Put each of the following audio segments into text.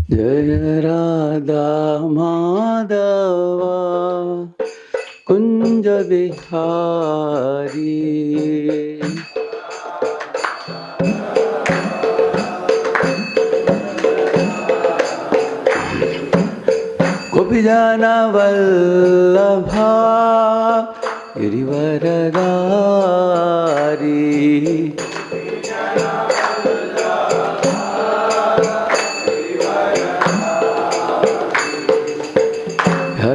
जय राधा माधवा कुंज बिहारी। गोपी जन वल्लभा गिरिवरधारी।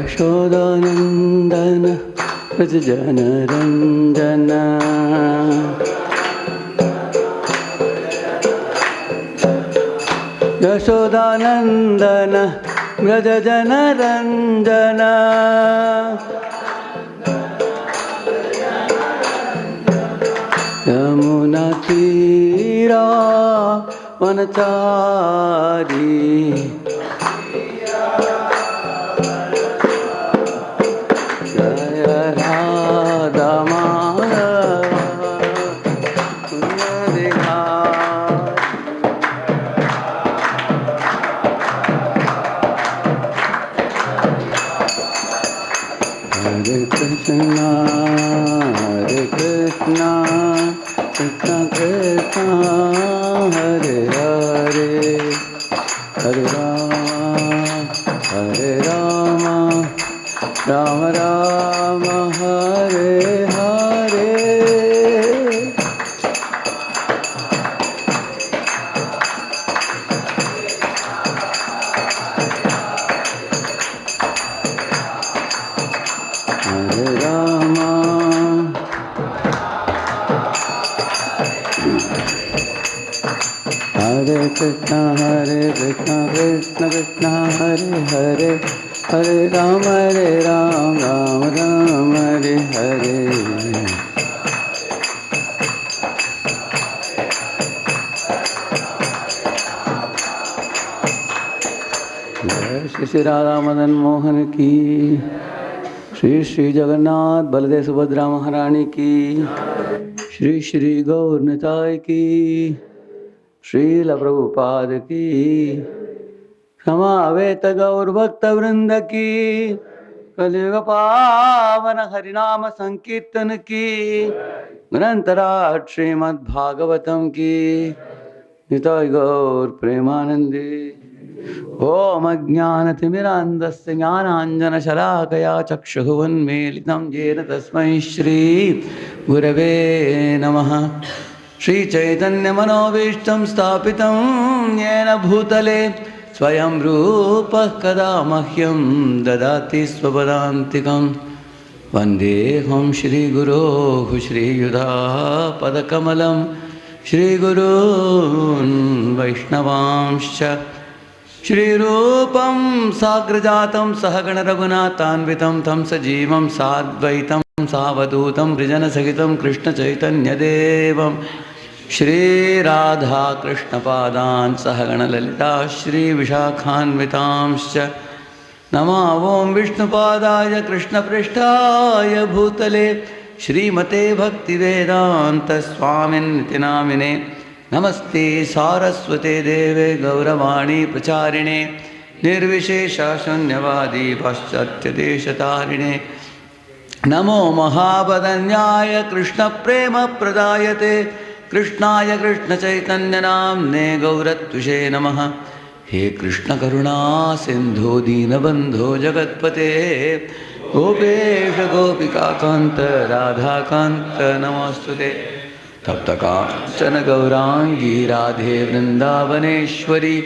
यशोदानंदन व्रज जन रंजन। यशोदानंदन व्रज जन रंजन। यमुना तीरा वनचारी। जय Radha Madhava Kunj Bihari. Hare Krishna, Krishna Krishna, Hare Hare, Hare Rama, Rama Rama, Hare Hare. Hare Rama, Hare Krishna, Krishna Krishna, Hare Hare, Hare Rama, Rama Rama, Hare Hare. जय श्री श्री राधा मदन मोहन की, श्री श्री जगन्नाथ बलदेव सुभद्रा महारानी की, श्री श्री गौर निताय की, श्रील प्रभुपाद की, समावेत गौर भक्त वृंद की, कलियुग पावन हरिनाम संकीर्तन की, ग्रंथराज श्रीमद् भागवतम की, निताय गौर प्रेमानंदे। ओम अज्ञानतिमिरान्धस्य ज्ञानाञ्जनशलाकया चक्षुरुन्मीलितं येन तस्मै श्री गुरवे नमः। श्रीचैतन्यमनोभीष्टं स्थापितं येन भूतले स्वयं रूपः कदा मह्यं ददाति स्वपदान्तिकं। वन्देऽहं श्रीगुरोः श्रीयुधापदकमलं श्रीगुरून् वैष्णवांश्च। श्रीरूपं साग्रजातं सहगण रघुनाथान्वितं तं सजीवं साद्वैतं सावधूतं ब्रजनसहितं कृष्णचैतन्यदेवं श्रीराधा कृष्णपादान् सहगण ललिता श्रीविशाखान्वितांश्च। नमो ॐ विष्णुपादाय कृष्णपृष्ठाय भूतले श्रीमते भक्तिवेदान्तस्वामिन्निति नामिने। नमस्ते सारस्वते देवे गौरवाणी प्रचारिणे निर्विशेषशून्यवादी पाश्चात्यदेशतारिणे। नमो महावदन्याय कृष्णप्रेमप्रदायते कृष्णाय कृष्णचैतन्यनाम्ने गौरत्विषे नमः। हे कृष्णकरुणा सिन्धो दीनबन्धो जगत्पते गोपेश गोपिकान्त राधाकान्त नमोऽस्तुते। तप्त कांचन गौरांगी राधे वृंदावनेश्वरी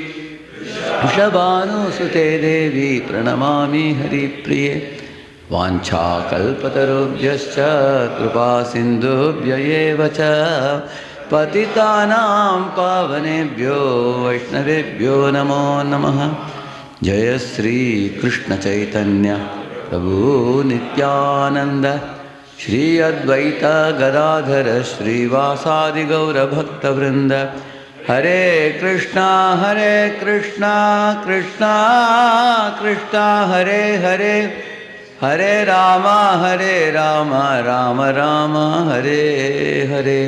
वृषभानुसुते देवी प्रणमामि हरिप्रिये। वाञ्छाकल्पतरुभ्यश्च कृपा सिन्धुभ्य एव च पतितानां पावनेभ्यो वैष्णवेभ्यो नमो नमः। जय श्री कृष्ण चैतन्य प्रभु नित्यानंद श्री अद्वैत गदाधर श्रीवासादि गौर भक्तवृंद। हरे कृष्णा कृष्णा कृष्णा हरे हरे, हरे राम राम राम हरे हरे।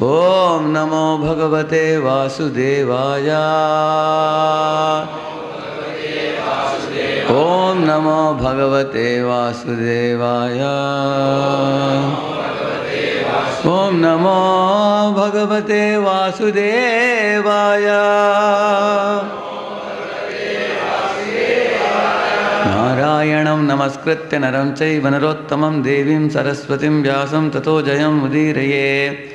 ओम नमो भगवते वासुदेवाय। Om Namo Bhagavate Vasudevaya. Om Namo Bhagavate Vasudevaya. Narayanam Namaskritya Naram Chaiva Narottamam Devim Saraswatim Vyasam Tato Jayam Udiraye.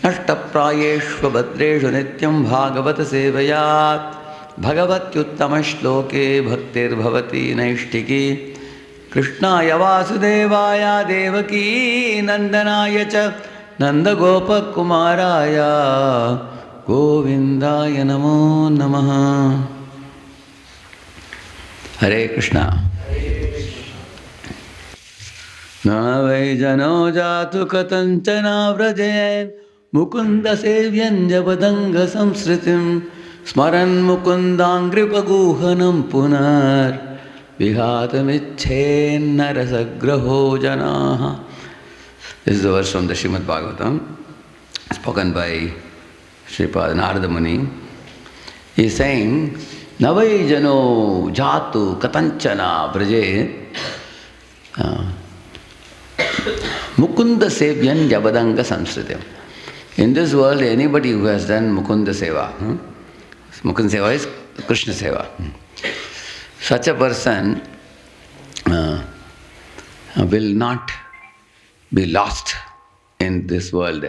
Ashtaprayeshva Bhadreshu Nityam Bhagavata Sevayat. Bhagavatyuttama-shloke bhaktir-bhavati naishtiki. Krishnaya Vasudevaya Devaki Nandanaya cha Nandagopakumaraya Govindaya Namo Namaha. Hare Krishna. Na vai jano jatu katanchana vrajayan Mukunda sevyan javadanga samsritim Smaran mukundangripaguhanam punar Vihatamichen narasagraho janaha. This is the verse from the Srimad Bhagavatam, spoken by Sripad Narada Muni. He is saying, Navai jano jatu katanchana braje Mukunda sevyan javadanga samsritim. In this world, anybody who has done Mukunda seva, Mukunda seva is Krishna seva. Such a person will not be lost in this world,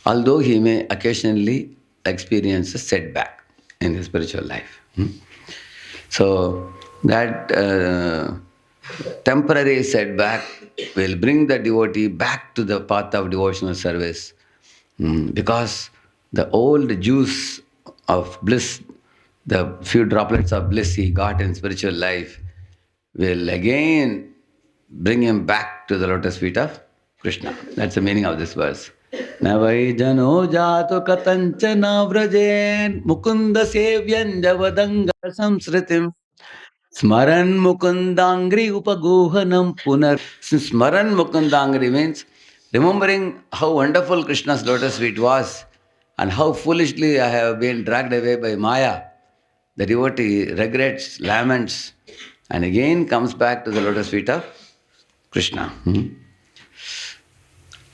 although he may occasionally experience a setback in his spiritual life. So that temporary setback will bring the devotee back to the path of devotional service, because the old juice of bliss, the few droplets of bliss he got in spiritual life, will again bring him back to the lotus feet of Krishna. That's the meaning of this verse. Navai jano jato katanchana vrajen mukunda sevyan javadanga samsritim smaran mukundangri upagohanam punar. Smaran mukundangri means remembering how wonderful Krishna's lotus feet was and how foolishly I have been dragged away by Maya. The devotee regrets, laments, and again comes back to the lotus feet of Krishna.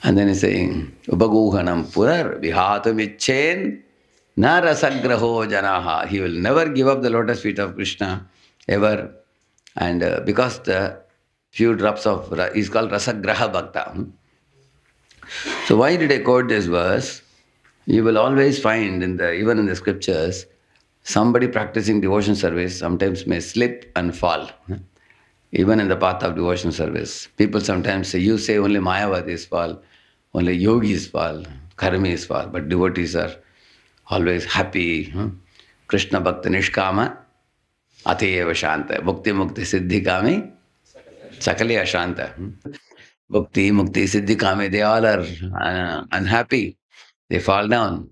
And then he's saying, Upaguhanam punar vihatamichen narasagraho janaha. He will never give up the lotus feet of Krishna, ever. And because the few drops of, is called rasagraha bhakta. So why did I quote this verse? You will always find, even in the scriptures, somebody practicing devotion service sometimes may slip and fall. Even in the path of devotion service. People sometimes say, you say only Mayavadis fall, only yogis fall, karmis fall, but devotees are always happy. Krishna Bhakta Nishkama, Ateyeva Shanta. Bhakti Mukti Siddhi Kami, Sakali Ashanta. Bhakti Mukti Siddhi Kami, they all are unhappy. They fall down.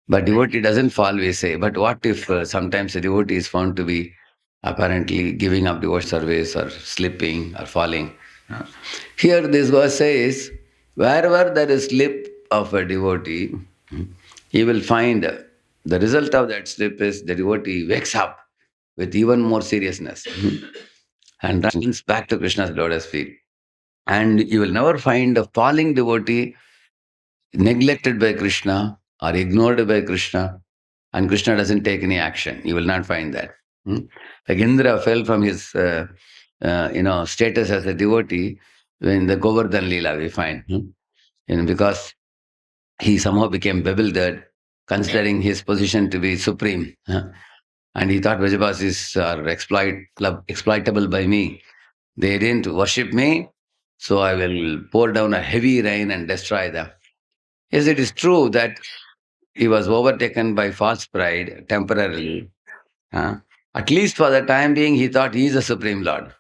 But devotee doesn't fall, we say. But what if sometimes a devotee is found to be apparently giving up devotion service or slipping or falling? Here this verse says, wherever there is slip of a devotee, he will find the result of that slip is the devotee wakes up with even more seriousness and runs back to Krishna's lotus feet. And you will never find a falling devotee neglected by Krishna or ignored by Krishna, and Krishna doesn't take any action. You will not find that. Like Indra fell from his status as a devotee in the Govardhan Leela, we find. Because he somehow became bewildered, considering his position to be supreme. And he thought Vrajabasis are exploitable by me. They didn't worship me, so I will pour down a heavy rain and destroy them. Yes, it is true that he was overtaken by false pride temporarily. At least for the time being, he thought he is the Supreme Lord.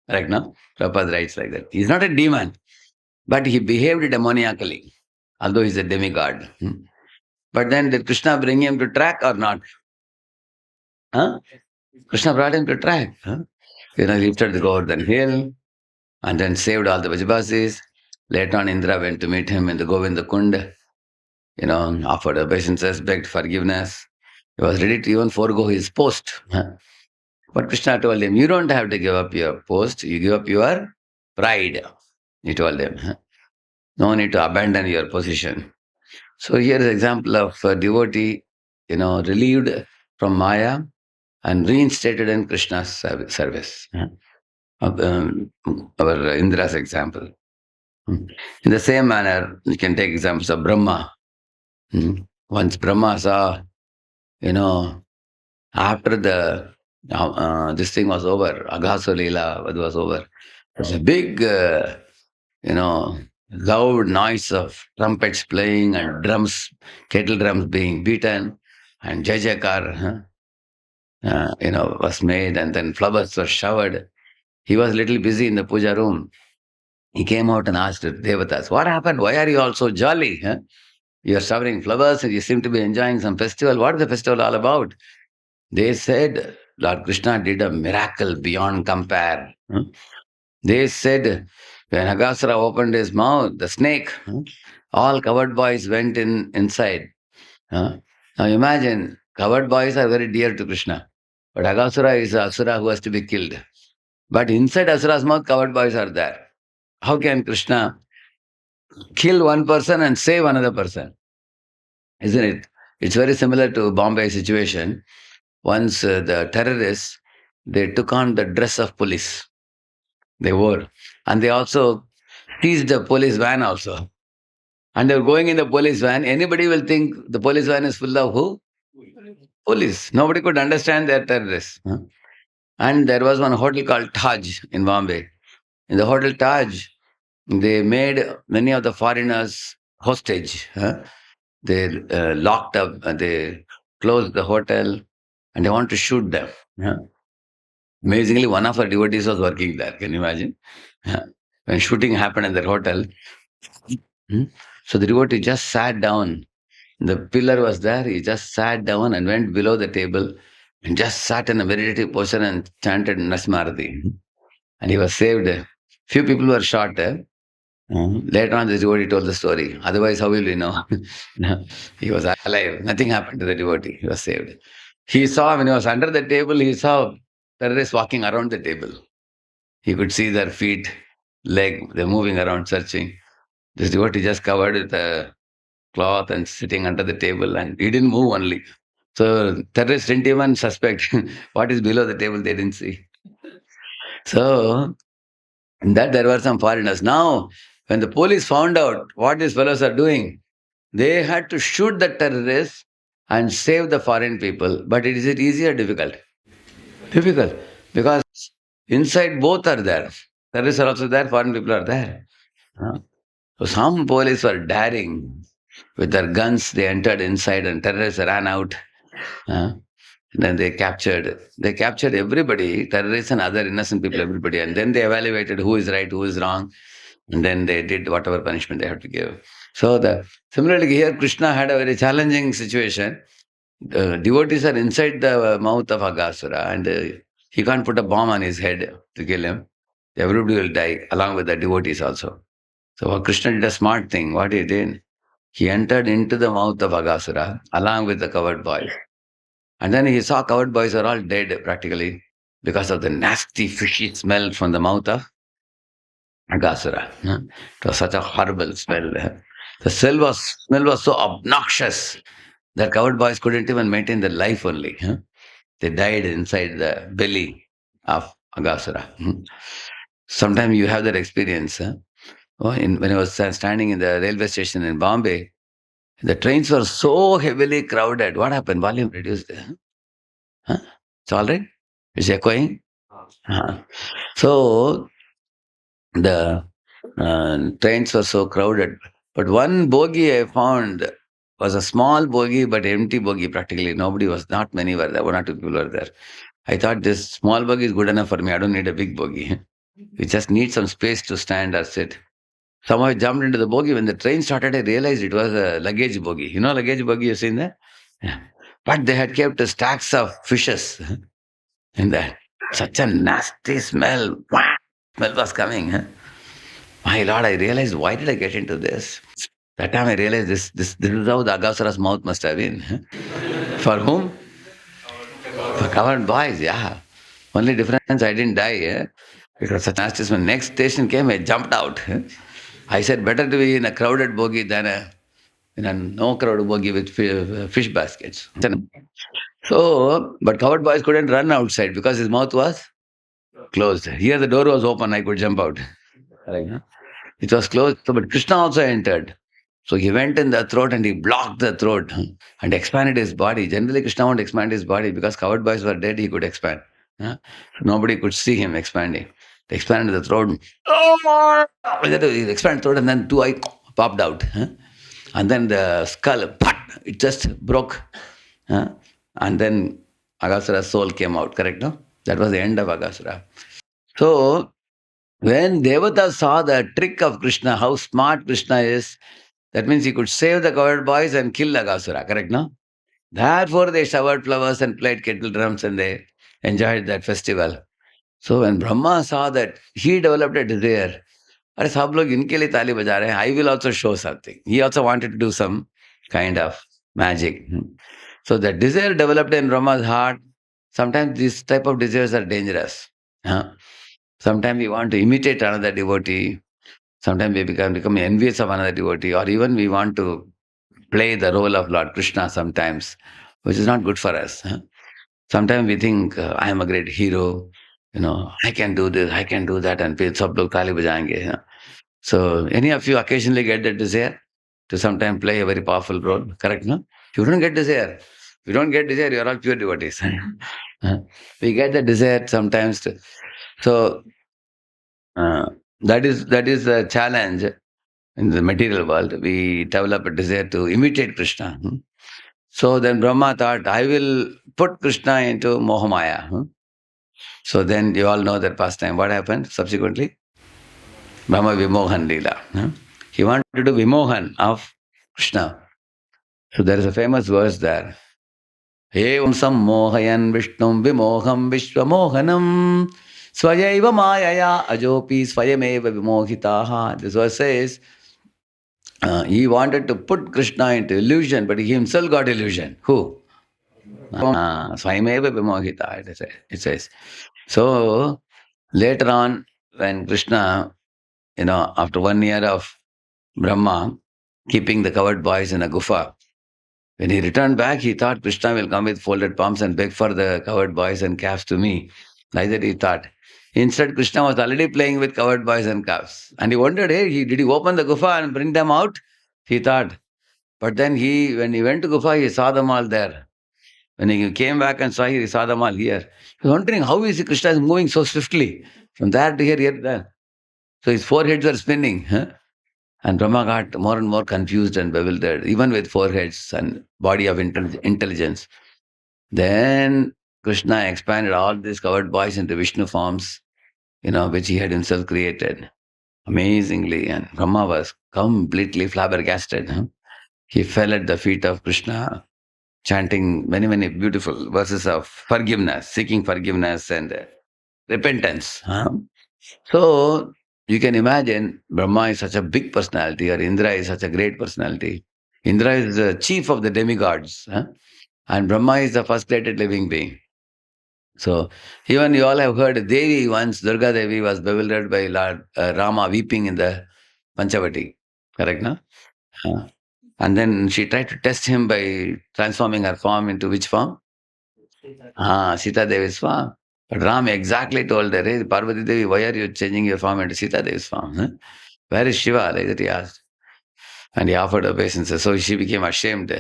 Right now, Prabhupada writes like that. He is not a demon, but he behaved demoniacally, although he is a demigod. But then did Krishna bring him to track or not? Krishna brought him to track. He lifted the Govardhan hill and then saved all the Vajabasis. Later on, Indra went to meet him in the Govinda Kund, offered obeisances, begged forgiveness. He was ready to even forego his post. But Krishna told him, you don't have to give up your post, you give up your pride. He told him, huh? No need to abandon your position. So here is an example of a devotee, relieved from Maya and reinstated in Krishna's service. Huh? Our Indra's example. In the same manner, you can take examples of Brahma. Once Brahma saw, you know, after the this thing was over, Aghasura Leela was over, there's a big, loud noise of trumpets playing and drums, kettle drums being beaten, and Jai Jaikar, was made, and then flowers were showered. He was little busy in the puja room. He came out and asked the Devatas, what happened? Why are you all so jolly? Huh? You are showering flowers and you seem to be enjoying some festival. What is the festival all about? They said, Lord Krishna did a miracle beyond compare. Huh? They said, when Aghasura opened his mouth, the snake, all covered boys went inside. Huh? Now imagine, covered boys are very dear to Krishna. But Aghasura is an Asura who has to be killed. But inside Asura's mouth, covered boys are there. How can Krishna kill one person and save another person? Isn't it? It's very similar to Bombay situation. Once the terrorists, they took on the dress of police. They wore. And they also seized the police van also. And they're going in the police van. Anybody will think the police van is full of who? Police. Nobody could understand they're terrorists. Huh? And there was one hotel called Taj in Bombay. In the hotel Taj, they made many of the foreigners hostage. Huh? They locked up, they closed the hotel, and they want to shoot them. Yeah. Amazingly, one of our devotees was working there. Can you imagine? Yeah. When shooting happened in the hotel, hmm, so the devotee just sat down. The pillar was there. He just sat down and went below the table and just sat in a meditative posture and chanted Nasmarati. And he was saved. Few people were shot. Later on, the devotee told the story. Otherwise, how will we know? No, he was alive. Nothing happened to the devotee. He was saved. He saw, when he was under the table, he saw terrorists walking around the table. He could see their feet, leg, they're moving around, searching. This devotee just covered with a cloth and sitting under the table, and he didn't move only. So terrorists didn't even suspect what is below the table, they didn't see. So in that there were some foreigners. Now, when the police found out what these fellows are doing, they had to shoot the terrorists and save the foreign people. But is it easy or difficult? Difficult. Because inside both are there. Terrorists are also there, foreign people are there. Huh? So some police were daring. With their guns, they entered inside and terrorists ran out. Huh? Then they captured everybody, terrorists and other innocent people, everybody. And then they evaluated who is right, who is wrong. And then they did whatever punishment they had to give. So similarly here, Krishna had a very challenging situation. The devotees are inside the mouth of Aghasura, and he can't put a bomb on his head to kill him. Everybody will die, along with the devotees also. So Krishna did a smart thing. What he did, he entered into the mouth of Aghasura, along with the covered boys. And then he saw covered boys are all dead, practically, because of the nasty, fishy smell from the mouth of Aghasura. It was such a horrible smell. The smell was so obnoxious that covered boys couldn't even maintain their life only. They died inside the belly of Aghasura. Sometimes you have that experience. When I was standing in the railway station in Bombay, the trains were so heavily crowded. What happened? Volume reduced. Huh? It's all right? It's echoing? So the trains were so crowded. But one bogie I found was a small bogie, but empty bogie practically. Nobody was, not many were there, one or two people were there. I thought this small bogie is good enough for me. I don't need a big bogie. We just need some space to stand or sit. Somehow I jumped into the bogie. When the train started, I realized it was a luggage bogie. You know luggage bogie, you've seen that? Yeah. But they had kept stacks of fishes in that. Such a nasty smell. Smell was coming. My Lord, I realized, why did I get into this? That time I realized this is how the Aghasura's mouth must have been. For whom? For covered boys, yeah. Only difference, I didn't die. It was such nasty smell. Next station came, I jumped out. I said, better to be in a crowded bogie than in a no crowded bogie with fish baskets. So, but coward boys couldn't run outside because his mouth was closed. Here the door was open, I could jump out. Correct, huh? It was closed, so, but Krishna also entered. So he went in the throat and he blocked the throat and expanded his body. Generally, Krishna won't expand his body because covered boys were dead, he could expand. Huh? Nobody could see him expanding. He expanded the throat. He expanded the throat and then two eyes popped out. Huh? And then the skull, it just broke. Huh? And then Agasura's soul came out, correct? No? That was the end of Agasura. So when Devata saw the trick of Krishna, how smart Krishna is, that means he could save the coward boys and kill Agasura, correct, no? Therefore, they showered flowers and played kettle drums and they enjoyed that festival. So when Brahma saw that, he developed a desire. अरे सब लोग इनके लिए ताली बजा रहे हैं. I will also show something. He also wanted to do some kind of magic. So the desire developed in Brahma's heart. Sometimes these type of desires are dangerous. Huh? Sometimes we want to imitate another devotee. Sometimes we become envious of another devotee, or even we want to play the role of Lord Krishna sometimes, which is not good for us. Huh? Sometimes we think, I am a great hero, I can do this, I can do that, and फिर सब लोग ताली बजाएंगे. So, any of you occasionally get that desire to sometimes play a very powerful role, correct? No? You don't get desire. If you don't get desire, you are all pure devotees. We get the desire sometimes. So, uh, that is a challenge in the material world. We develop a desire to imitate Krishna. So then Brahma thought, I will put Krishna into Mohamaya. So then you all know that pastime. What happened subsequently? Brahma Vimohan Leela. He wanted to do Vimohan of Krishna. So there is a famous verse there. Evam sammohayan Vishnum vimoham vishwamohanam swayaiva mayaya ajopi swayameva vimohitaha. This verse says, he wanted to put Krishna into illusion, but he himself got illusion. Who? Swayameva vimohita, it says. So later on, when Krishna, after 1 year of Brahma keeping the coward boys in a gufa, when he returned back, he thought Krishna will come with folded palms and beg for the coward boys and calves to me. Like that he thought. Instead, Krishna was already playing with coward boys and calves. And he wondered, hey, did he open the gufa and bring them out? He thought. But then when he went to gufa, he saw them all there. When he came back and he saw them all here. He was wondering how is Krishna is moving so swiftly from there to here, there. So his four heads were spinning. And Brahma got more and more confused and bewildered, even with four heads and body of intelligence. Then Krishna expanded all these covered boys into Vishnu forms, which he had himself created amazingly. And Brahma was completely flabbergasted. He fell at the feet of Krishna, chanting many, many beautiful verses of forgiveness, seeking forgiveness and repentance. So you can imagine Brahma is such a big personality, or Indra is such a great personality. Indra is the chief of the demigods, and Brahma is the first created living being. So even you all have heard Devi once, Durga Devi was bewildered by Lord Rama weeping in the Panchavati. Correct, no? And then she tried to test him by transforming her form into which form? Sita Devi's form. But Ram exactly told her, hey, Parvati Devi, why are you changing your form into Sita Devi's form? Where is Shiva? Like that he asked. And he offered obeisances. So she became ashamed.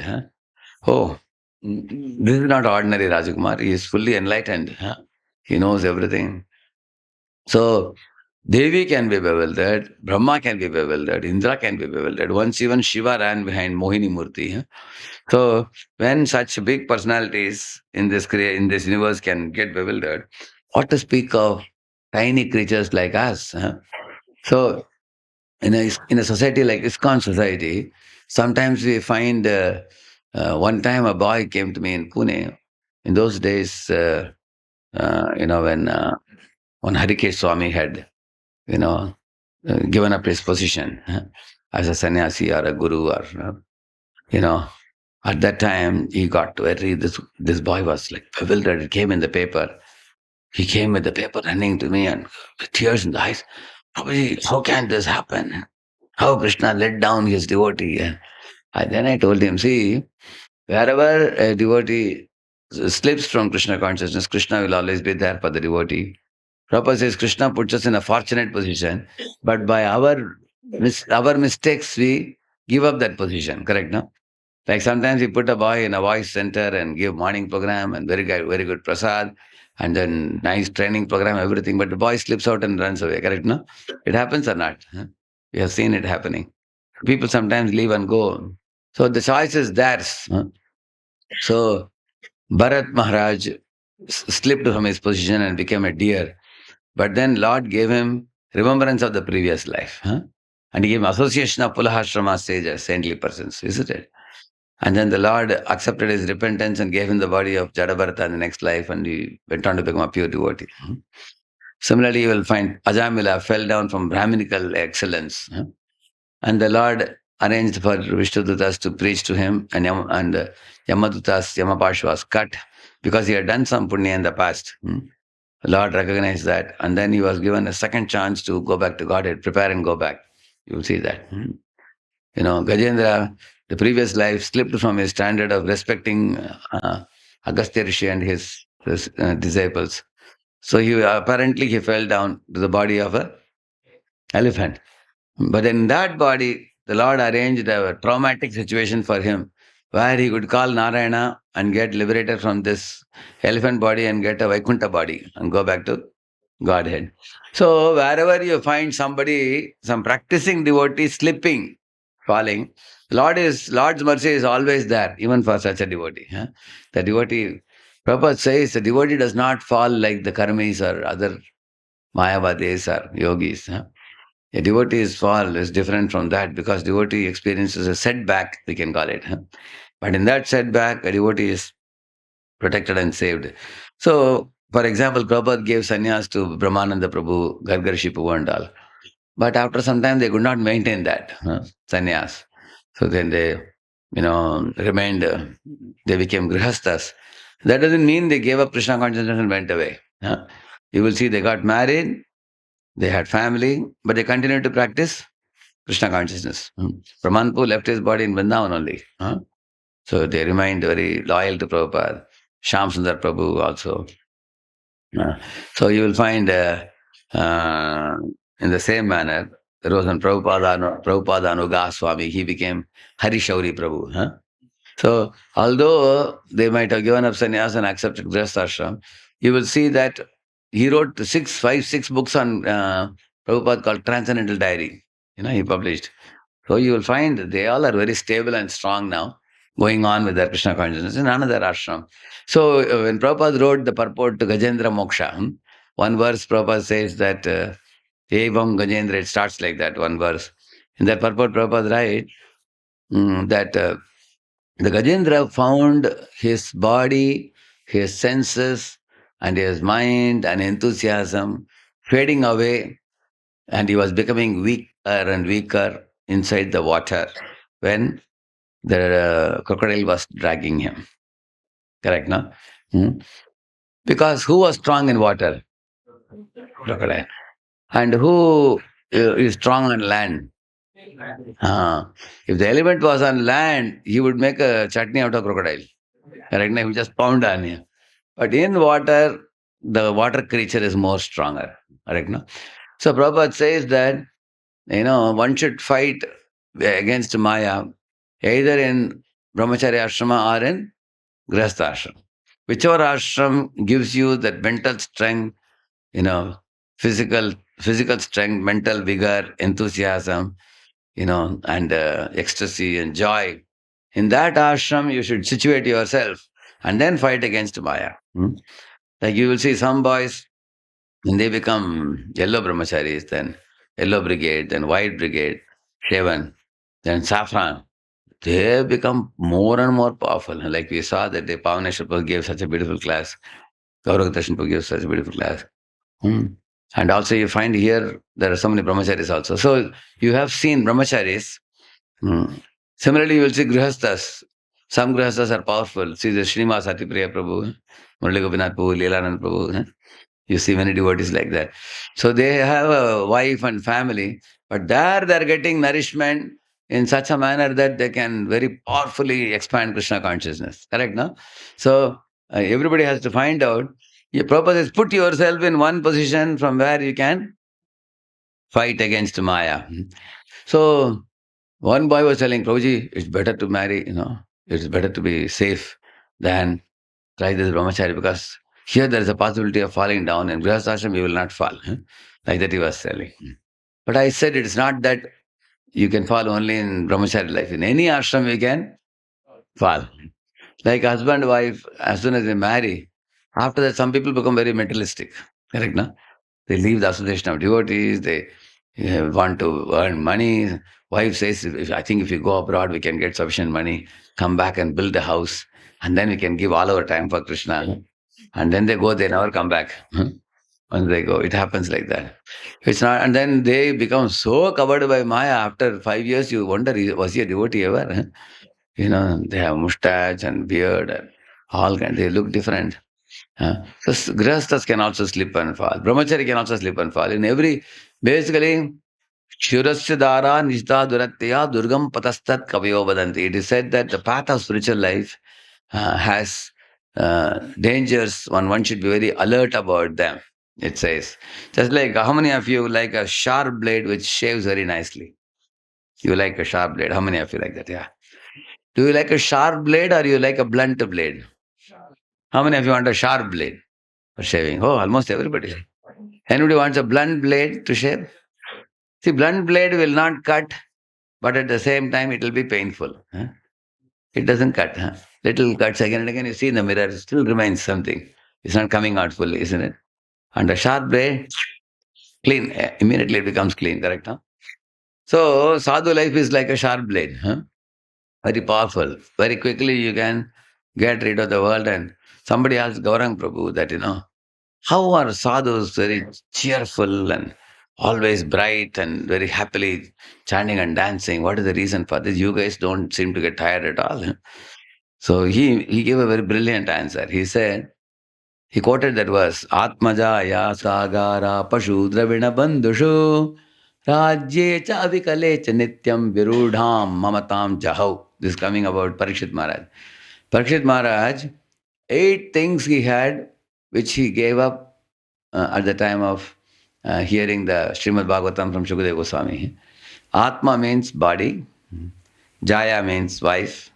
Oh, this is not ordinary Rajakumar. He is fully enlightened. He knows everything. So Devi can be bewildered, Brahma can be bewildered, Indra can be bewildered. Once even Shiva ran behind Mohini Murti. So when such big personalities in this universe can get bewildered, what to speak of tiny creatures like us? So in a society like ISKCON society, sometimes we find one time a boy came to me in Pune. In those days, when Hare Swami had, given up his position as a sannyasi or a guru, or at that time he got very this boy was like bewildered. It came in the paper. He came with the paper running to me and with tears in the eyes. Prabhuji, how can this happen? How Krishna let down his devotee? And then I told him, see, wherever a devotee slips from Krishna consciousness, Krishna will always be there for the devotee. Prabhupada says Krishna puts us in a fortunate position, but by our mistakes, we give up that position. Correct, no? Like sometimes we put a boy in a voice center and give morning program and very good prasad, and then nice training program, everything. But the boy slips out and runs away. Correct, no? It happens or not? Huh? We have seen it happening. People sometimes leave and go. So the choice is theirs. Huh? So Bharat Maharaj slipped from his position and became a deer. But then Lord gave him remembrance of the previous life. Huh? And he gave him association of Pulahashrama sages, saintly persons, isn't it? And then the Lord accepted his repentance and gave him the body of Jadabharata in the next life, and he went on to become a pure devotee. Similarly, you will find Ajamila fell down from Brahminical excellence. And the Lord arranged for Vishnudutas to preach to him, and Yamadutas, Yamapash was cut because he had done some punya in the past. The Lord recognized that, and then he was given a second chance to go back to Godhead, prepare and go back. You will see that. Gajendra, the previous life, slipped from his standard of respecting Agastya Rishi and his disciples. So he fell down to the body of a elephant. But in that body, the Lord arranged a traumatic situation for him where he could call Narayana and get liberated from this elephant body and get a Vaikuntha body and go back to Godhead. So wherever you find somebody, some practicing devotee slipping, falling, Lord's mercy is always there, even for such a devotee. Huh? The devotee, Prabhupada says the devotee does not fall like the karmis or other Mayavadis or yogis. Huh? A devotee's fall is different from that because devotee experiences a setback, we can call it. Huh? But in that setback, a devotee is protected and saved. So, for example, Prabhupada gave sannyas to Brahmananda Prabhu, Gargar Prabhu and all. But after some time, they could not maintain that sannyas. So then they, remained, they became grihasthas. That doesn't mean they gave up Krishna consciousness and went away. Huh? You will see they got married, they had family, but they continued to practice Krishna consciousness. Brahmanpu left his body in Vrindavan only. So they remained very loyal to Prabhupada. Shyam Sundar Prabhu also. So you will find in the same manner, there was one Prabhupada Anuga Swami, he became Hari Shauri Prabhu. So although they might have given up sannyas and accepted Grihastha ashram, you will see that he wrote six books on Prabhupada called Transcendental Diary. He published. So you will find they all are very stable and strong now, going on with their Krishna consciousness in another ashram. So when Prabhupada wrote the purport to Gajendra Moksha, one verse Prabhupada says that Evam Gajendra, it starts like that, one verse. In that purport, Prabhupada writes that the Gajendra found his body, his senses, and his mind and enthusiasm fading away, and he was becoming weaker and weaker inside the water when the crocodile was dragging him. Correct, no? Because who was strong in water? Crocodile. And who is strong on land? If the elephant was on land, he would make a chutney out of crocodile. Correct, no? He would just pound on you. But in water, the water creature is more stronger. Correct, no? So Prabhupada says that, one should fight against Maya either in Brahmacharya ashrama or in Grihastha ashram. Whichever ashram gives you that mental strength, physical strength, mental vigor, enthusiasm, and ecstasy and joy. In that ashram, you should situate yourself and then fight against Maya. Like you will see some boys, when they become yellow brahmacharis, then yellow brigade, then white brigade, shaven, then saffron, they become more and more powerful. Like we saw that the Pavaneshwar gave such a beautiful class. Gaurav Darshan gave such a beautiful class. And also you find here, there are so many brahmacharis also. So you have seen brahmacharis. Similarly, you will see grihasthas. Some grihasthas are powerful. See the Srinivas Atipriya Prabhu, Murali Gopinath Prabhu, Leelanand Prabhu. You see many devotees like that. So they have a wife and family, but there they're getting nourishment in such a manner that they can very powerfully expand Krishna consciousness. Correct, no? So everybody has to find out. Your purpose is put yourself in one position from where you can fight against Maya. So one boy was telling Prabhuji, it's better to marry, it's better to be safe than try this brahmachari because here there is a possibility of falling down. In Grihasthashram, you will not fall. Like that he was telling. But I said it's not that you can fall only in brahmachari life. In any ashram, you can fall. Like husband, wife, as soon as they marry, after that, some people become very materialistic. Correct, no? They leave the association of devotees. They want to earn money. Wife says, I think if you go abroad, we can get sufficient money, come back and build a house, and then we can give all our time for Krishna. And then they go, they never come back. Once they go, it happens like that. It's not, and then they become so covered by Maya. After 5 years, you wonder, was he a devotee ever? They have mustache and beard and all kind. They look different. So grihasthas can also slip and fall. Brahmachari can also slip and fall. In every, basically, Shurasya dara nishta duratya durgam patastat kavayo vadanti. It is said that the path of spiritual life has dangers. One should be very alert about them. It says, just like how many of you like a sharp blade which shaves very nicely? You like a sharp blade? How many of you like that? Yeah. Do you like a sharp blade or you like a blunt blade? How many of you want a sharp blade for shaving? Oh, almost everybody. Anybody wants a blunt blade to shave? See, blunt blade will not cut, but at the same time it will be painful. It doesn't cut. Little cuts again and again. You see in the mirror, it still remains something. It's not coming out fully, isn't it? And a sharp blade, clean. Immediately it becomes clean, correct? Huh? So, sadhu life is like a sharp blade. Very powerful. Very quickly you can get rid of the world. And somebody asked Gaurang Prabhu that, how are sadhus very cheerful and always bright and very happily chanting and dancing? What is the reason for this? You guys don't seem to get tired at all. So he gave a very brilliant answer. He quoted that verse, Atmajaya sagara pashu dravina bandhushu rajye cha avikale cha nityam virudham mamatam jahau. This is coming about Parikshit Maharaj. Parikshit Maharaj, 8 things he had which he gave up at the time of hearing the Srimad Bhagavatam from Shukadeva Goswami. Atma means body, Jaya means wife,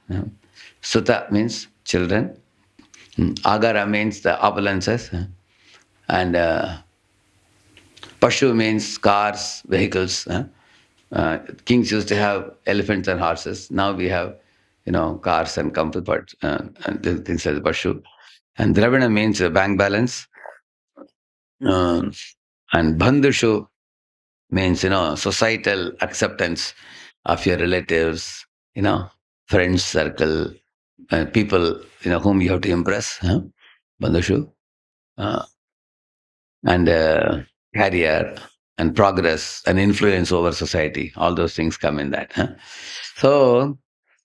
Suta means children, Agara means the opulences, and Pashu means cars, vehicles. Kings used to have elephants and horses. Now we have, cars and comfort, and things like Pashu. And Dravina means bank balance. And Bandhushu means, societal acceptance of your relatives, friends circle, people, whom you have to impress. Bandhushu. And career and progress and influence over society. All those things come in that. So,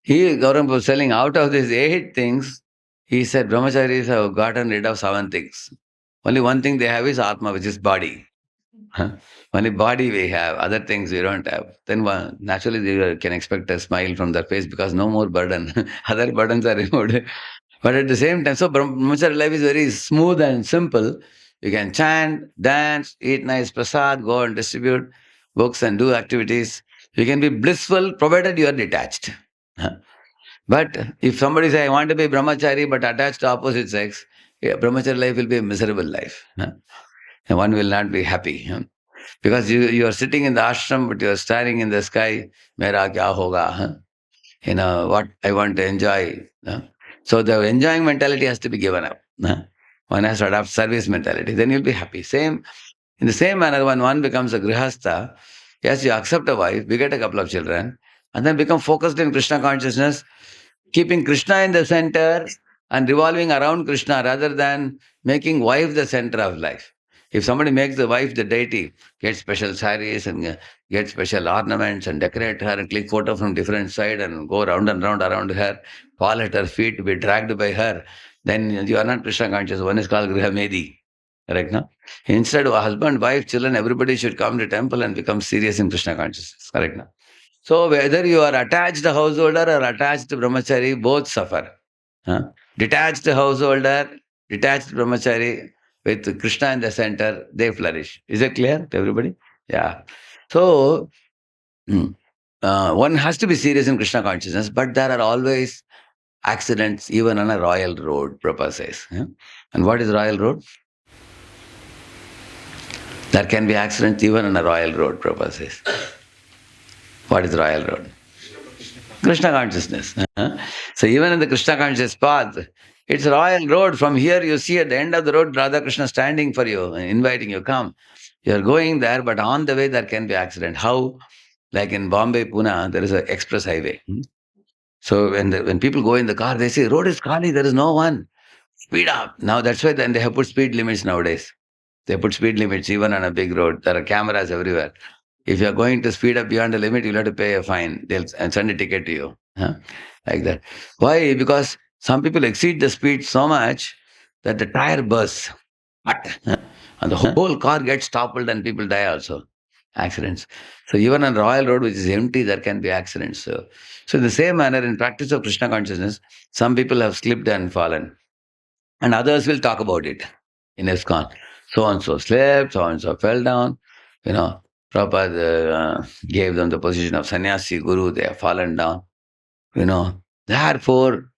Gauranga was telling out of these 8 things, he said brahmacharis have gotten rid of 7 things. Only one thing they have is Atma, which is body. Only body we have, other things we don't have. Then naturally they can expect a smile from their face because no more burden. Other burdens are removed. But at the same time, so brahmacharya life is very smooth and simple. You can chant, dance, eat nice prasad, go and distribute books and do activities. You can be blissful provided you are detached. But if somebody says, I want to be brahmachari but attached to opposite sex, brahmacharya life will be a miserable life. And one will not be happy. Because you are sitting in the ashram, but you are staring in the sky, mera kya hoga? What I want to enjoy. So the enjoying mentality has to be given up. One has to adopt service mentality. Then you'll be happy. In the same manner, when one becomes a grihastha, yes, you accept a wife, beget a couple of children, and then become focused in Krishna consciousness, keeping Krishna in the center and revolving around Krishna rather than making wife the center of life. If somebody makes the wife the deity, get special saris and get special ornaments and decorate her and click photo from different side and go round and round around her, fall at her feet, be dragged by her, then you are not Krishna conscious. One is called Grihamedi. Correct, no? Instead of husband, wife, children, everybody should come to temple and become serious in Krishna consciousness. Correct, no? So whether you are attached householder or attached brahmachari, both suffer. Huh? Detached householder, detached brahmachari with Krishna in the center, they flourish. Is it clear to everybody? Yeah. So one has to be serious in Krishna consciousness, but there are always accidents even on a royal road, Prabhupada says. Yeah? And what is royal road? There can be accidents even on a royal road, Prabhupada says. What is royal road? Krishna consciousness. So even in the Krishna conscious path, it's a royal road. From here you see at the end of the road Radha Krishna standing for you, inviting you, come. You're going there, but on the way there can be accident. How? Like in Bombay, Pune, there is an express highway. So when people go in the car, they say, road is khali, there is no one. Speed up. Now that's why then they have put speed limits nowadays. They put speed limits even on a big road. There are cameras everywhere. If you are going to speed up beyond the limit, you'll have to pay a fine. They'll send a ticket to you. Huh? Like that. Why? Because some people exceed the speed so much that the tire bursts. But, and the whole car gets toppled and people die also. Accidents. So even on Royal Road, which is empty, there can be accidents. So in the same manner, in practice of Krishna consciousness, some people have slipped and fallen. And others will talk about it in ISKCON. So and so slipped, so and so fell down. You know, Prabhupada gave them the position of sannyasi, guru, they have fallen down. You know, therefore,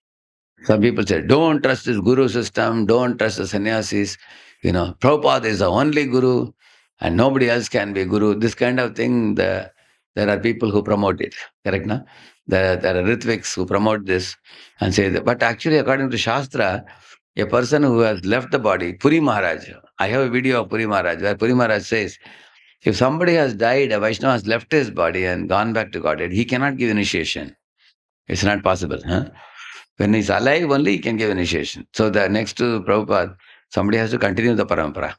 some people say, don't trust this guru system, don't trust the sannyasis. You know, Prabhupada is the only guru and nobody else can be guru. This kind of thing, there are people who promote it, correct? Na? There are Ritviks who promote this and say that. But actually, according to Shastra, a person who has left the body, Puri Maharaj, I have a video of Puri Maharaj where Puri Maharaj says, if somebody has died, a Vaishnava has left his body and gone back to Godhead, he cannot give initiation. It's not possible. Huh? When he's alive, only he can give initiation. So the next to Prabhupada, somebody has to continue the parampara.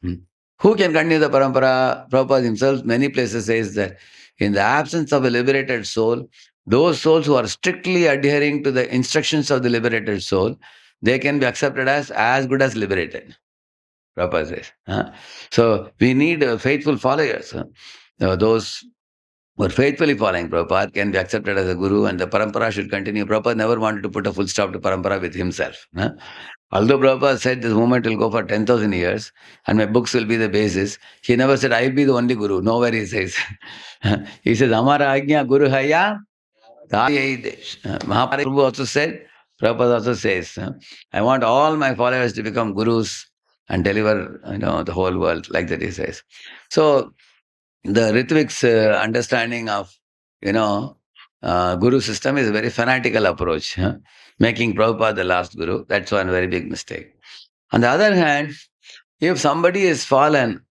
Who can continue the parampara? Prabhupada himself, many places says that in the absence of a liberated soul, those souls who are strictly adhering to the instructions of the liberated soul, they can be accepted as good as liberated. Prabhupada says. So we need faithful followers. Those who are faithfully following Prabhupada can be accepted as a guru and the parampara should continue. Prabhupada never wanted to put a full stop to parampara with himself. Although Prabhupada said this movement will go for 10,000 years and my books will be the basis, he never said, I'll be the only guru. Nowhere he says. He says, Amara Agnya Guru Haya. Mahaprabhu also said, Prabhupada also says, I want all my followers to become gurus and deliver the whole world, like that he says. So the Ritvik's understanding of, guru system is a very fanatical approach, making Prabhupada the last guru. That's one very big mistake. On the other hand, if somebody is fallen,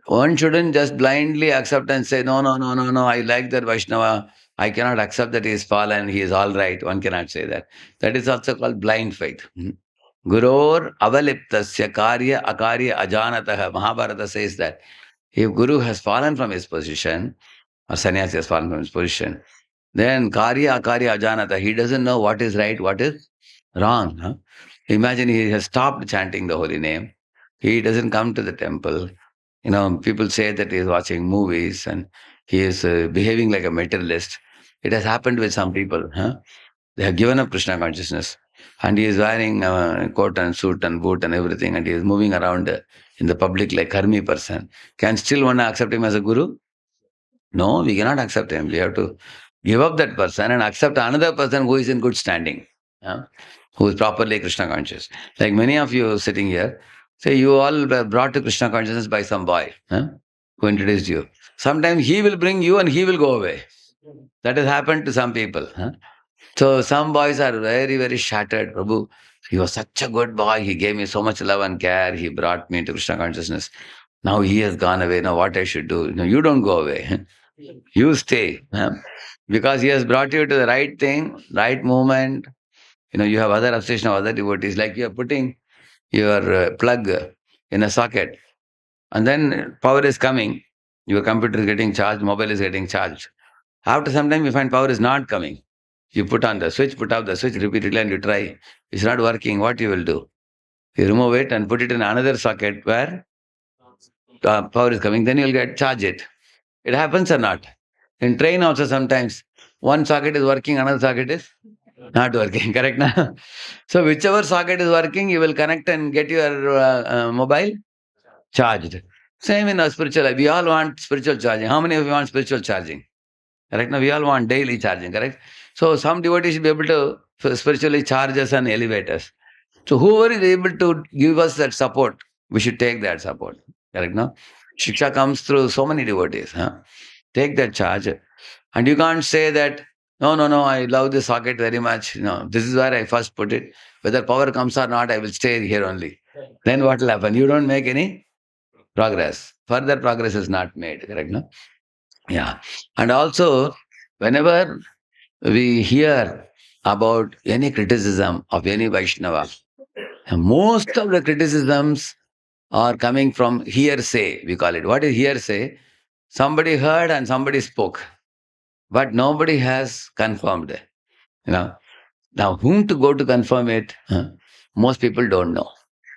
one shouldn't just blindly accept and say, no, no, no, no, no, I like that Vaishnava. I cannot accept that he is fallen, he is all right. One cannot say that. That is also called blind faith. Guror avaliptasya karya akarya ajanataha. Mahabharata says that if Guru has fallen from his position, or sannyasi has fallen from his position, then karya akarya ajanata, he doesn't know what is right, what is wrong. Imagine he has stopped chanting the holy name. He doesn't come to the temple. People say that he is watching movies and he is behaving like a materialist. It has happened with some people. They have given up Krishna consciousness. And he is wearing coat and suit and boot and everything. And he is moving around in the public like Karmi person. Can still one accept him as a guru? No, we cannot accept him. We have to give up that person and accept another person who is in good standing, who is properly Krishna conscious. Like many of you sitting here, say you all were brought to Krishna consciousness by some boy who introduced you. Sometimes he will bring you and he will go away. That has happened to some people. So some boys are very, very shattered. Prabhu, he was such a good boy. He gave me so much love and care. He brought me to Krishna consciousness. Now he has gone away. Now what I should do? No, you don't go away. You stay. Because he has brought you to the right thing, right movement. You have other obsession of other devotees. Like you are putting your plug in a socket. And then power is coming. Your computer is getting charged. Mobile is getting charged. After some time, you find power is not coming. You put on the switch, put off the switch repeatedly and you try. It's not working. What you will do? You remove it and put it in another socket where power is coming, then you'll charge it. It happens or not? In train also sometimes one socket is working, another socket is not working. Correct now? So whichever socket is working, you will connect and get your mobile charged. Same in our spiritual life. We all want spiritual charging. How many of you want spiritual charging? Correct? Now we all want daily charging. Correct? So some devotees should be able to spiritually charge us and elevate us. So whoever is able to give us that support, we should take that support. Correct? No? Shiksha comes through so many devotees. Huh? Take that charge. And you can't say that, no, I love this socket very much. No, this is where I first put it. Whether power comes or not, I will stay here only. Then what will happen? You don't make any progress. Further progress is not made. Correct? No? Yeah. And also, whenever we hear about any criticism of any Vaishnava, most of the criticisms are coming from hearsay, we call it. What is hearsay? Somebody heard and somebody spoke, but nobody has confirmed it. You know, now whom to go to confirm it? Most people don't know.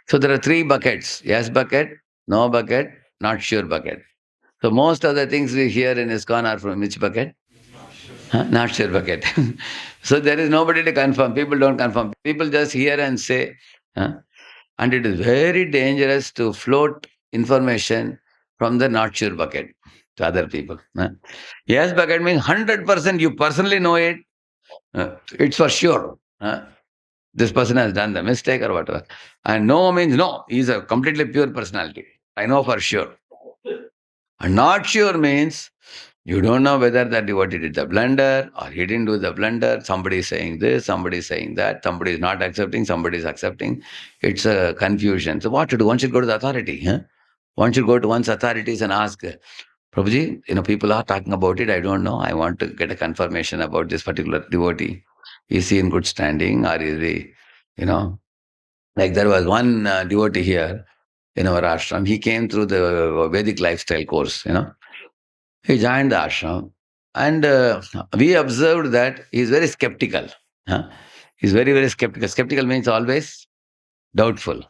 So there are three buckets: yes bucket, no bucket, not sure bucket. So most of the things we hear in ISKCON are from which bucket? Not sure bucket. So there is nobody to confirm. People don't confirm. People just hear and say. huh? And it is very dangerous to float information from the not sure bucket to other people. Yes bucket means 100% you personally know it. It's for sure. This person has done the mistake or whatever. And no means no. He's a completely pure personality. I know for sure. And not sure means you don't know whether that devotee did the blunder or he didn't do the blunder. Somebody is saying this, somebody is saying that, somebody is not accepting, somebody is accepting. It's a confusion. So what to do? One should go to the authority. One should go to one's authorities and ask, Prabhuji, people are talking about it. I don't know. I want to get a confirmation about this particular devotee. Is he in good standing or is he, like there was one devotee here in our ashram. He came through the Vedic lifestyle course. He joined the ashram, and we observed that he is very skeptical. He's very, very skeptical. Skeptical means always doubtful,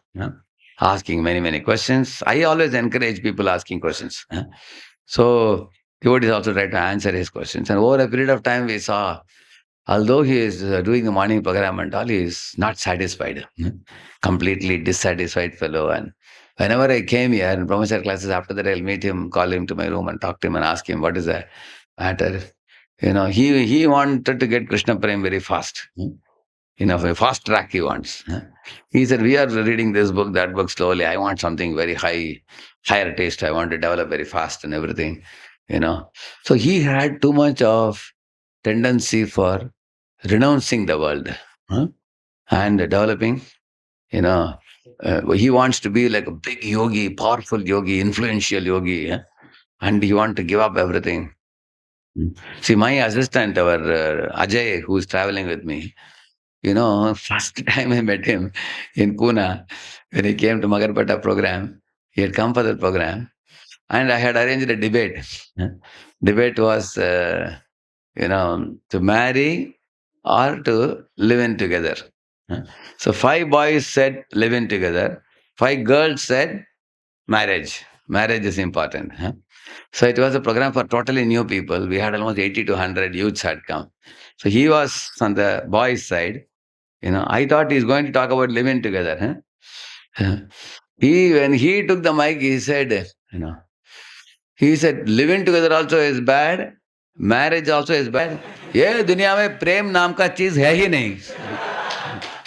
asking many, many questions. I always encourage people asking questions. So devotees also try to answer his questions. And over a period of time, we saw, although he is doing the morning program and all, he is not satisfied, completely dissatisfied fellow. And whenever I came here in brahmacharya classes, after that I'll meet him, call him to my room and talk to him and ask him what is the matter. He wanted to get Krishna Prem very fast. A fast track he wants. He said, we are reading this book, that book slowly. I want something very higher taste. I want to develop very fast and everything. So he had too much of tendency for renouncing the world and developing, he wants to be like a big yogi, powerful yogi, influential yogi, and he wants to give up everything. See, my assistant, our Ajay, who is traveling with me, first time I met him in Pune, when he came to Magarpata program, he had come for the program, and I had arranged a debate. Debate was, to marry or to live in together. So 5 boys said live in together, 5 girls said marriage. Marriage is important. So it was a program for totally new people. We had almost 80 to 100 youths had come. So he was on the boys' side. I thought he's going to talk about living together. When he took the mic, he said, living together also is bad, marriage also is bad. ये दुनिया में प्रेम नाम का चीज है ही नहीं.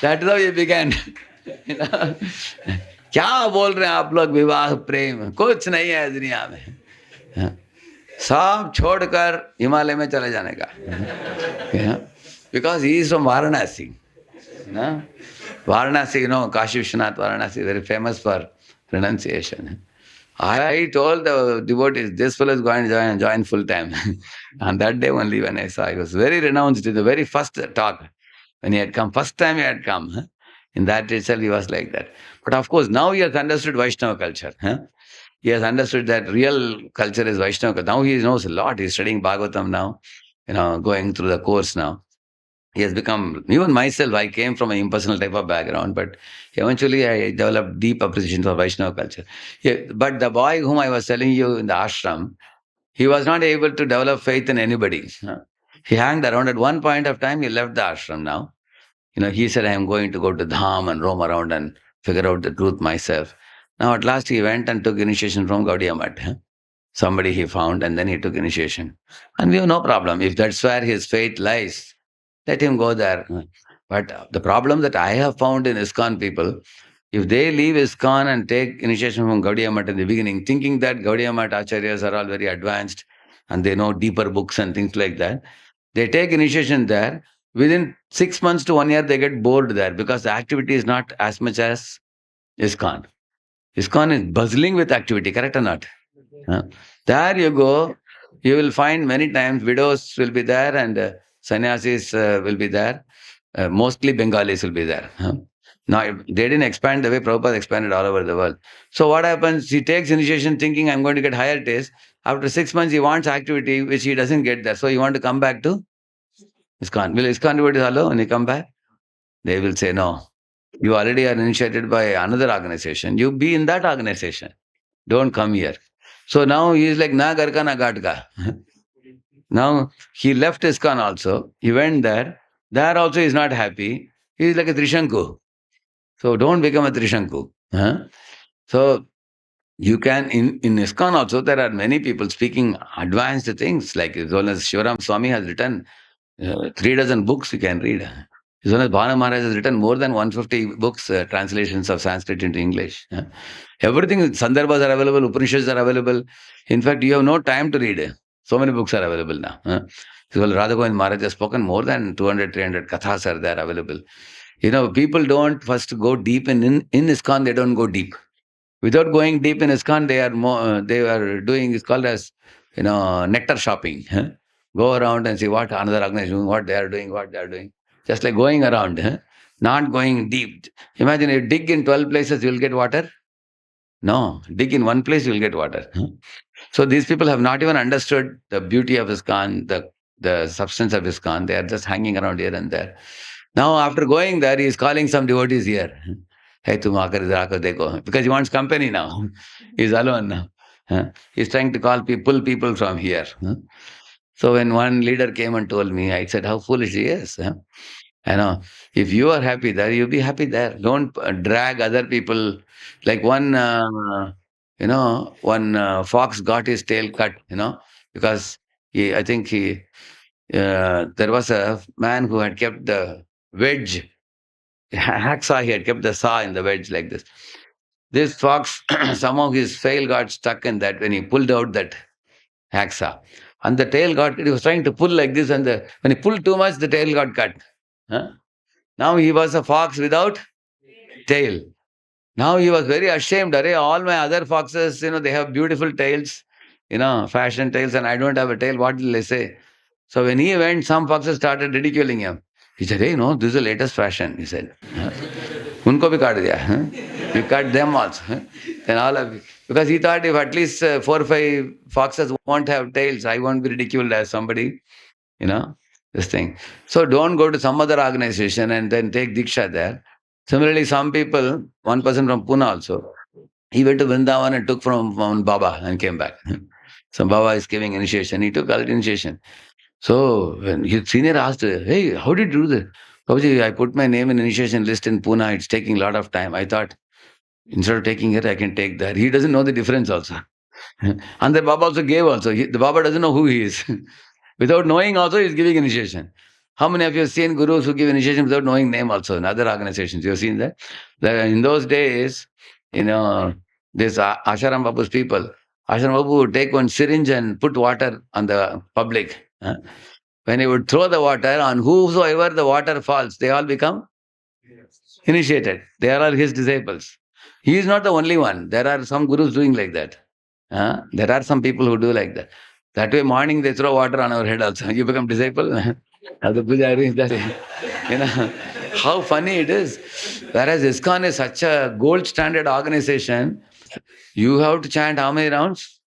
That is how he began. क्या बोल रहे हैं आप लोग विवाह प्रेम कुछ नहीं है दुनिया में. सब छोड़कर हिमालय में चले जाने का. Because he is from Varanasi. Varanasi, Kashi Vishwanath, Varanasi, very famous for renunciation. I told the devotees, this fellow is going to join full time. And that day only when I saw, he was very renounced in the very first talk. When he had come, first time he had come. In that itself, he was like that. But of course, now he has understood Vaishnava culture. He has understood that real culture is Vaishnava culture. Now he knows a lot. He's studying Bhagavatam now, going through the course now. He has become, even myself, I came from an impersonal type of background, but eventually I developed deep appreciation for Vaishnava culture. Yeah, but the boy whom I was telling you in the ashram, he was not able to develop faith in anybody. He hanged around. At one point of time, he left the ashram now. He said, I am going to go to Dham and roam around and figure out the truth myself. Now, at last, he went and took initiation from Gaudiya Math. Somebody he found, and then he took initiation. And we have no problem. If that's where his faith lies, let him go there. But the problem that I have found in ISKCON people, if they leave ISKCON and take initiation from Gaudiya Math in the beginning, thinking that Gaudiya Math acharyas are all very advanced and they know deeper books and things like that, they take initiation there. Within 6 months to 1 year, they get bored there because the activity is not as much as ISKCON. ISKCON is buzzing with activity, correct or not? Huh? There you go, you will find many times widows will be there and sannyasis will be there. Mostly Bengalis will be there. Huh? Now, they didn't expand the way Prabhupada expanded all over the world. So what happens? He takes initiation thinking, I'm going to get higher taste. After 6 months, he wants activity, which he doesn't get there. So he want to come back to ISKCON. Will ISKCON devotees allow when he come back? They will say, no. You already are initiated by another organization. You be in that organization. Don't come here. So now he is like, na garka na gatka. Now he left ISKCON also. He went there. There also he is not happy. He is like a Trishanku. So don't become a Trishanku. Huh? So you can, in ISKCON also, there are many people speaking advanced things. Like as well as Shivaram Swami has written 3 dozen books you can read. His Holiness Bhana Maharaj has written more than 150 books, translations of Sanskrit into English. Everything, Sandarbhas are available, Upanishads are available. In fact, you have no time to read. So many books are available now. His Holiness Radha Govind Maharaj has spoken more than 200, 300 kathas are there available. People don't first go deep in ISKCON, they don't go deep. Without going deep in ISKCON, they are doing, it's called as, nectar shopping. Go around and see what another organization, what they are doing, what they are doing. Just like going around, not going deep. Imagine you dig in 12 places, you will get water. No, dig in one place, you will get water. So these people have not even understood the beauty of ISKCON, the substance of ISKCON. They are just hanging around here and there. Now, after going there, he is calling some devotees here. Hey, tum aakar idhar aako dekho. Because he wants company now. He is alone now. He is trying to pull people from here. So when one leader came and told me, I said, how foolish he is. If you are happy there, you be happy there. Don't drag other people. Like one fox got his tail cut, because I think there was a man who had kept the wedge, hacksaw, he had kept the saw in the wedge like this. This fox, somehow his tail got stuck in that when he pulled out that hacksaw. And the tail he was trying to pull like this, and when he pulled too much, the tail got cut. Huh? Now he was a fox without tail. Now he was very ashamed. Arey, all my other foxes, they have beautiful tails, fashion tails, and I don't have a tail. What will they say? So when he went, some foxes started ridiculing him. He said, hey, no, this is the latest fashion, he said. Unko bhi kaat diya. He cut them also. Then all of it. Because he thought if at least 4 or 5 foxes won't have tails, I won't be ridiculed as somebody, this thing. So don't go to some other organization and then take Diksha there. Similarly, some people, one person from Pune also, he went to Vrindavan and took from Baba and came back. So Baba is giving initiation. He took cult initiation. So when his senior asked, hey, how did you do this? Babaji, I put my name in initiation list in Pune. It's taking a lot of time. I thought, instead of taking here, I can take that. He doesn't know the difference also. And the Baba also gave also. The Baba doesn't know who he is. Without knowing also, he is giving initiation. How many of you have seen gurus who give initiation without knowing name also in other organizations? You have seen that? In those days, this Asharam Babu's people, Asharam Babu would take one syringe and put water on the public. When he would throw the water, on whosoever the water falls, they all become initiated. They are all his disciples. He is not the only one. There are some gurus doing like that. There are some people who do like that. That way, morning they throw water on our head also. You become disciple. How funny it is. Whereas ISKCON is such a gold standard organization, you have to chant how many rounds?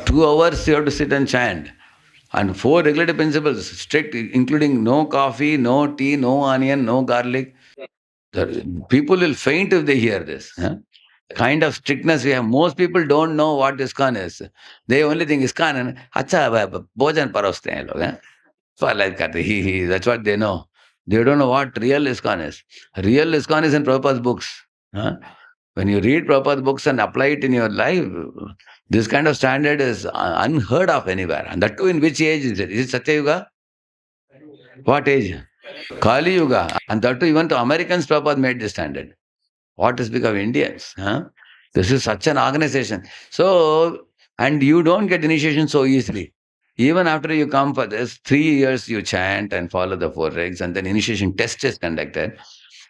2 hours you have to sit and chant. And four regulative principles, strict, including no coffee, no tea, no onion, no garlic. The people will faint if they hear this. Huh? Kind of strictness we have. Most people don't know what ISKCON is. They only think ISKCON and अच्छा भोजन परोसते हैं लोग. So like that, that's what they know. They don't know what real ISKCON is. Real ISKCON is in Prabhupada's books. Huh? When you read Prabhupada's books and apply it in your life, this kind of standard is unheard of anywhere. And that too in which age is it? Is it Satya Yuga? What age? Kali Yuga. And that too even to Americans, Prabhupada made the standard. What is become Indians? Huh? This is such an organization. So, and you don't get initiation so easily. Even after you come for this, 3 years you chant and follow the four regs, and then initiation test is conducted.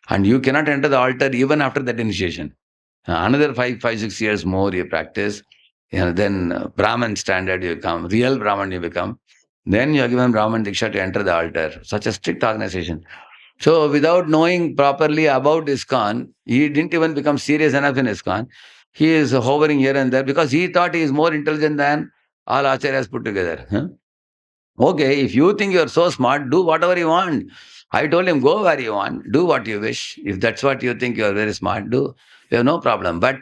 And you cannot enter the altar even after that initiation. Another 5, 6 years more you practice. Then Brahman standard you become, real Brahman you become. Then you are given Brahman Diksha to enter the altar. Such a strict organization. So without knowing properly about ISKCON, he didn't even become serious enough in ISKCON. He is hovering here and there because he thought he is more intelligent than all acharyas put together. Huh? Okay, if you think you are so smart, do whatever you want. I told him, go where you want, do what you wish. If that's what you think you are very smart, do. You have no problem. But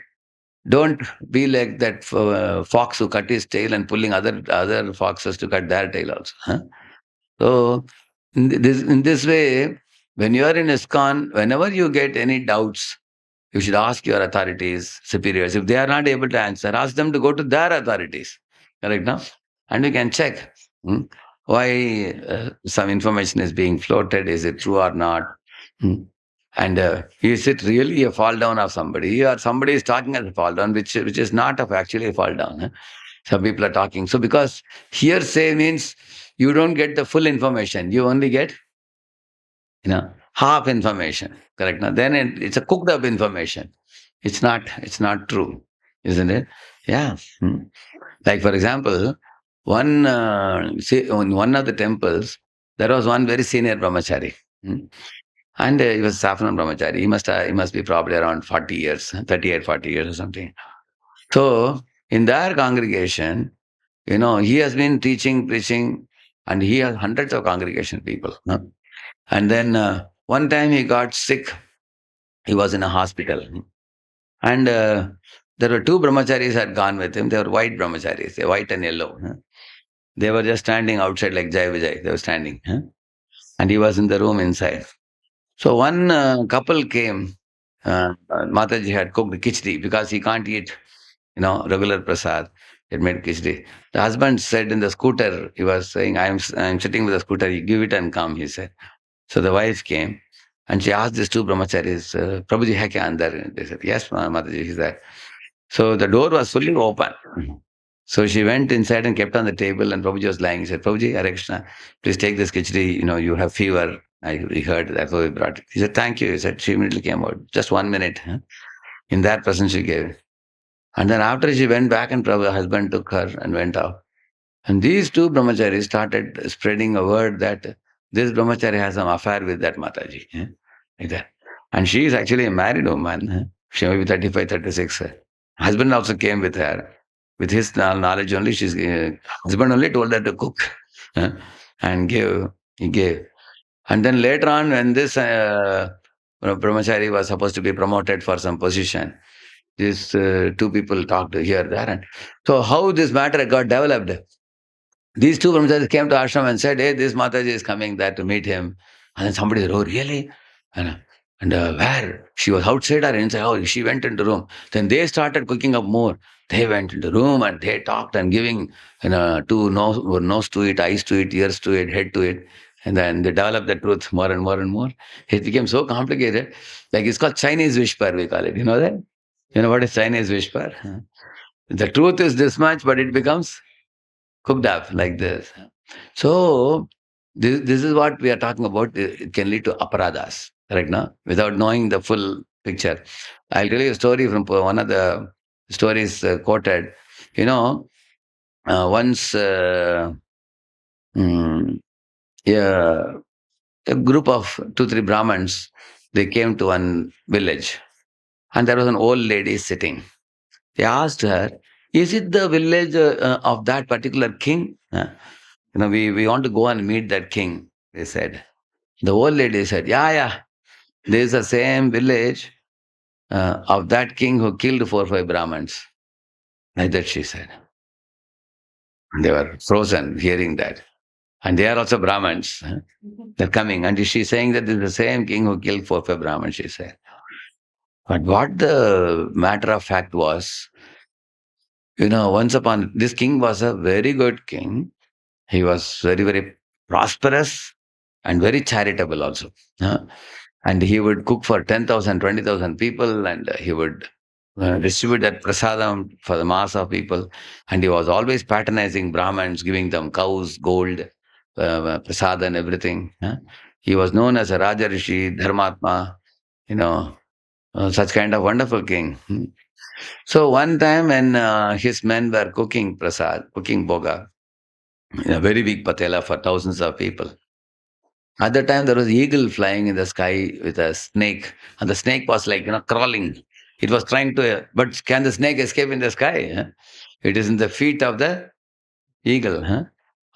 don't be like that fox who cut his tail and pulling other foxes to cut their tail also. Huh? So in this way, when you are in ISKCON, whenever you get any doubts, you should ask your authorities, superiors. If they are not able to answer, ask them to go to their authorities. Correct now? And you can check why some information is being floated. Is it true or not? Hmm. And is it really a fall down of somebody, or somebody is talking as a fall down, which is not of actually a fall down. Huh? Some people are talking. So because hearsay means you don't get the full information, you only get half information. Correct now? Then it's a cooked up information. It's not true, isn't it? Yeah. Hmm. Like for example, in one of the temples, there was one very senior brahmachari. Hmm. And he was Saffron Brahmachari. He must be probably around 40 years, 38, 40 years or something. So in their congregation, he has been teaching, preaching, and he has hundreds of congregation people. Huh? And then one time he got sick. He was in a hospital. And there were two brahmacharis had gone with him. They were white brahmacharis, white and yellow. Huh? They were just standing outside like Jai Vijay. They were standing. Huh? And he was in the room inside. So one couple came. Mataji had cooked khichdi because he can't eat, regular prasad. He had made khichdi. The husband said in the scooter, he was saying, I'm sitting with the scooter, you give it and come, he said. So the wife came and she asked these two brahmacharis, Prabhuji hai kya andar? They said, yes, Mataji, he's there. So the door was fully open. So she went inside and kept on the table, and Prabhuji was lying. He said, Prabhuji, Hare Krishna, please take this khichdi. You have fever. We heard that's why we brought it. He said, thank you. He said, she immediately came out. Just 1 minute. Huh? In that presence she gave it. And then after she went back, and Prabhu, husband took her and went out. And these two brahmacharis started spreading a word that this brahmachari has some affair with that Mataji. Like that. And she is actually a married woman. She may be 35, 36. Husband also came with her. With his knowledge only, husband only told her to cook and give. He gave. And then later on, when this brahmachari was supposed to be promoted for some position, these two people talked here, there. And so how this matter got developed, these two brahmacharis came to ashram and said, hey, this Mataji is coming there to meet him. And then somebody said, oh, really? And where? She was outside or inside? Oh, she went into the room. Then they started cooking up more. They went into the room and they talked and giving to nose to it, eyes to it, ears to it, head to it. And then they developed the truth more and more and more. It became so complicated. Like it's called Chinese whisper, we call it. You know that? You know what is Chinese whisper? The truth is this much, but it becomes cooked up like this. So this is what we are talking about. It can lead to aparadhas, correct now, without knowing the full picture. I'll tell you a story from one of the stories quoted. Once mm, yeah, a group of two, three Brahmins, they came to one village, and there was an old lady sitting. They asked her, is it the village of that particular king? we want to go and meet that king, they said. The old lady said, yeah, yeah, this is the same village of that king who killed 4 or 5 Brahmins. Like that she said. They were frozen hearing that. And they are also Brahmins. They're coming. And she's saying that this is the same king who killed 4 or 5 Brahmins, she said. But what the matter of fact was, once upon this king was a very good king. He was very, very prosperous and very charitable also. And he would cook for 10,000, 20,000 people, and he would distribute that prasadam for the mass of people. And he was always patronizing Brahmins, giving them cows, gold, prasad and everything. He was known as a Raja Rishi, Dharmatma, you know, such kind of wonderful king. So one time when his men were cooking prasad, cooking boga, in a very big patela for thousands of people. At the time, there was eagle flying in the sky with a snake, and the snake was like crawling. It was trying to, but can the snake escape in the sky? It is in the feet of the eagle,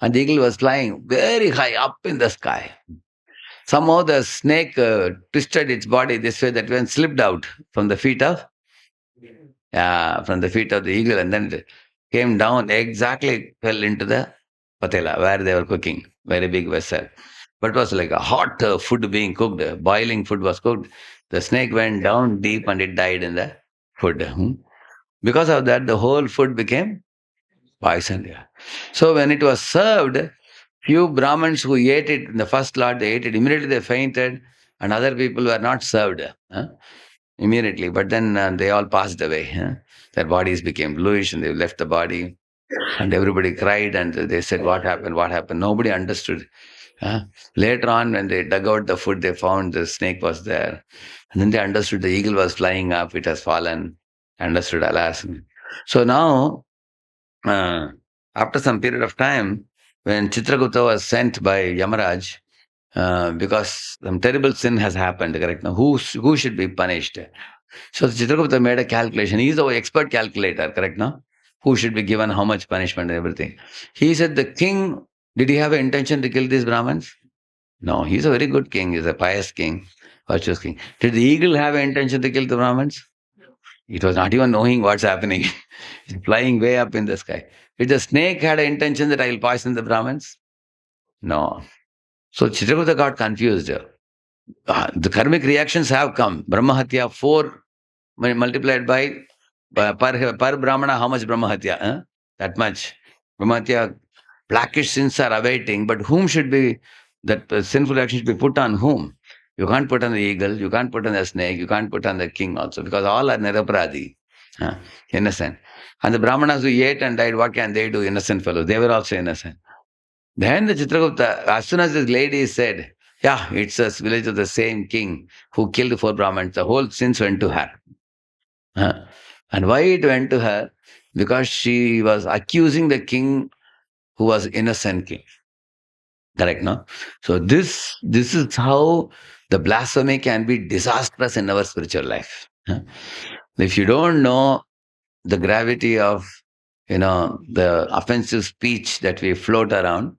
and the eagle was flying very high up in the sky. Somehow the snake twisted its body this way that when slipped out from the feet of the eagle, and then it came down exactly fell into the patela where they were cooking, very big vessel. But it was like a hot food being cooked, boiling food was cooked. The snake went down deep and it died in the food. Because of that, the whole food became poisoned. Yeah. So when it was served, few Brahmins who ate it in the first lot, they ate it. Immediately they fainted, and other people were not served immediately. But then they all passed away. Their bodies became bluish and they left the body. And everybody cried and they said, what happened? What happened? Nobody understood. Later on, when they dug out the food, they found the snake was there. And then they understood the eagle was flying up, it has fallen. Understood, alas. So now, uh, after some period of time, when Chitragupta was sent by Yamaraj, because some terrible sin has happened, correct? Now, who should be punished? So Chitragupta made a calculation. He is our expert calculator, correct? Now, who should be given how much punishment and everything. He said, the king, did he have an intention to kill these Brahmins? No, he's a very good king. He's a pious king, virtuous king. Did the eagle have an intention to kill the Brahmins? It was not even knowing what's happening. It's flying way up in the sky. Did the snake had an intention that I will poison the Brahmins? No. So Chitrakuta got confused. The karmic reactions have come. Brahma Hatya, 4 multiplied by per Brahmana, how much Brahma Hatya? That much. Brahma Hatya, blackish sins are awaiting, but whom should be, that sinful action should be put on whom? You can't put on the eagle, you can't put on the snake, you can't put on the king also, because all are niraparadi, innocent. And the Brahmanas who ate and died, what can they do? Innocent fellows. They were also innocent. Then the Chitragupta, as soon as this lady said, yeah, it's a village of the same king who killed 4 Brahmins, the whole sins went to her. And why it went to her? Because she was accusing the king who was innocent king. Correct, no? So this is how the blasphemy can be disastrous in our spiritual life. If you don't know the gravity of the offensive speech that we float around,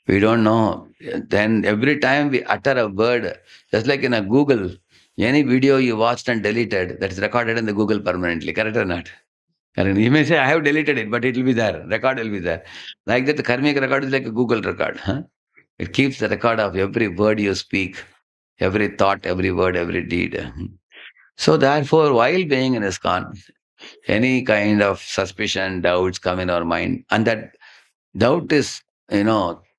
we don't know. Then every time we utter a word, just like in a Google, any video you watched and deleted, that is recorded in the Google permanently. Correct or not? Correct. You may say, I have deleted it, but it will be there. Record will be there. Like that, the karmic record is like a Google record. It keeps the record of every word you speak, every thought, every word, every deed. So therefore, while being in ISKCON, any kind of suspicion, doubts come in our mind, and that doubt is,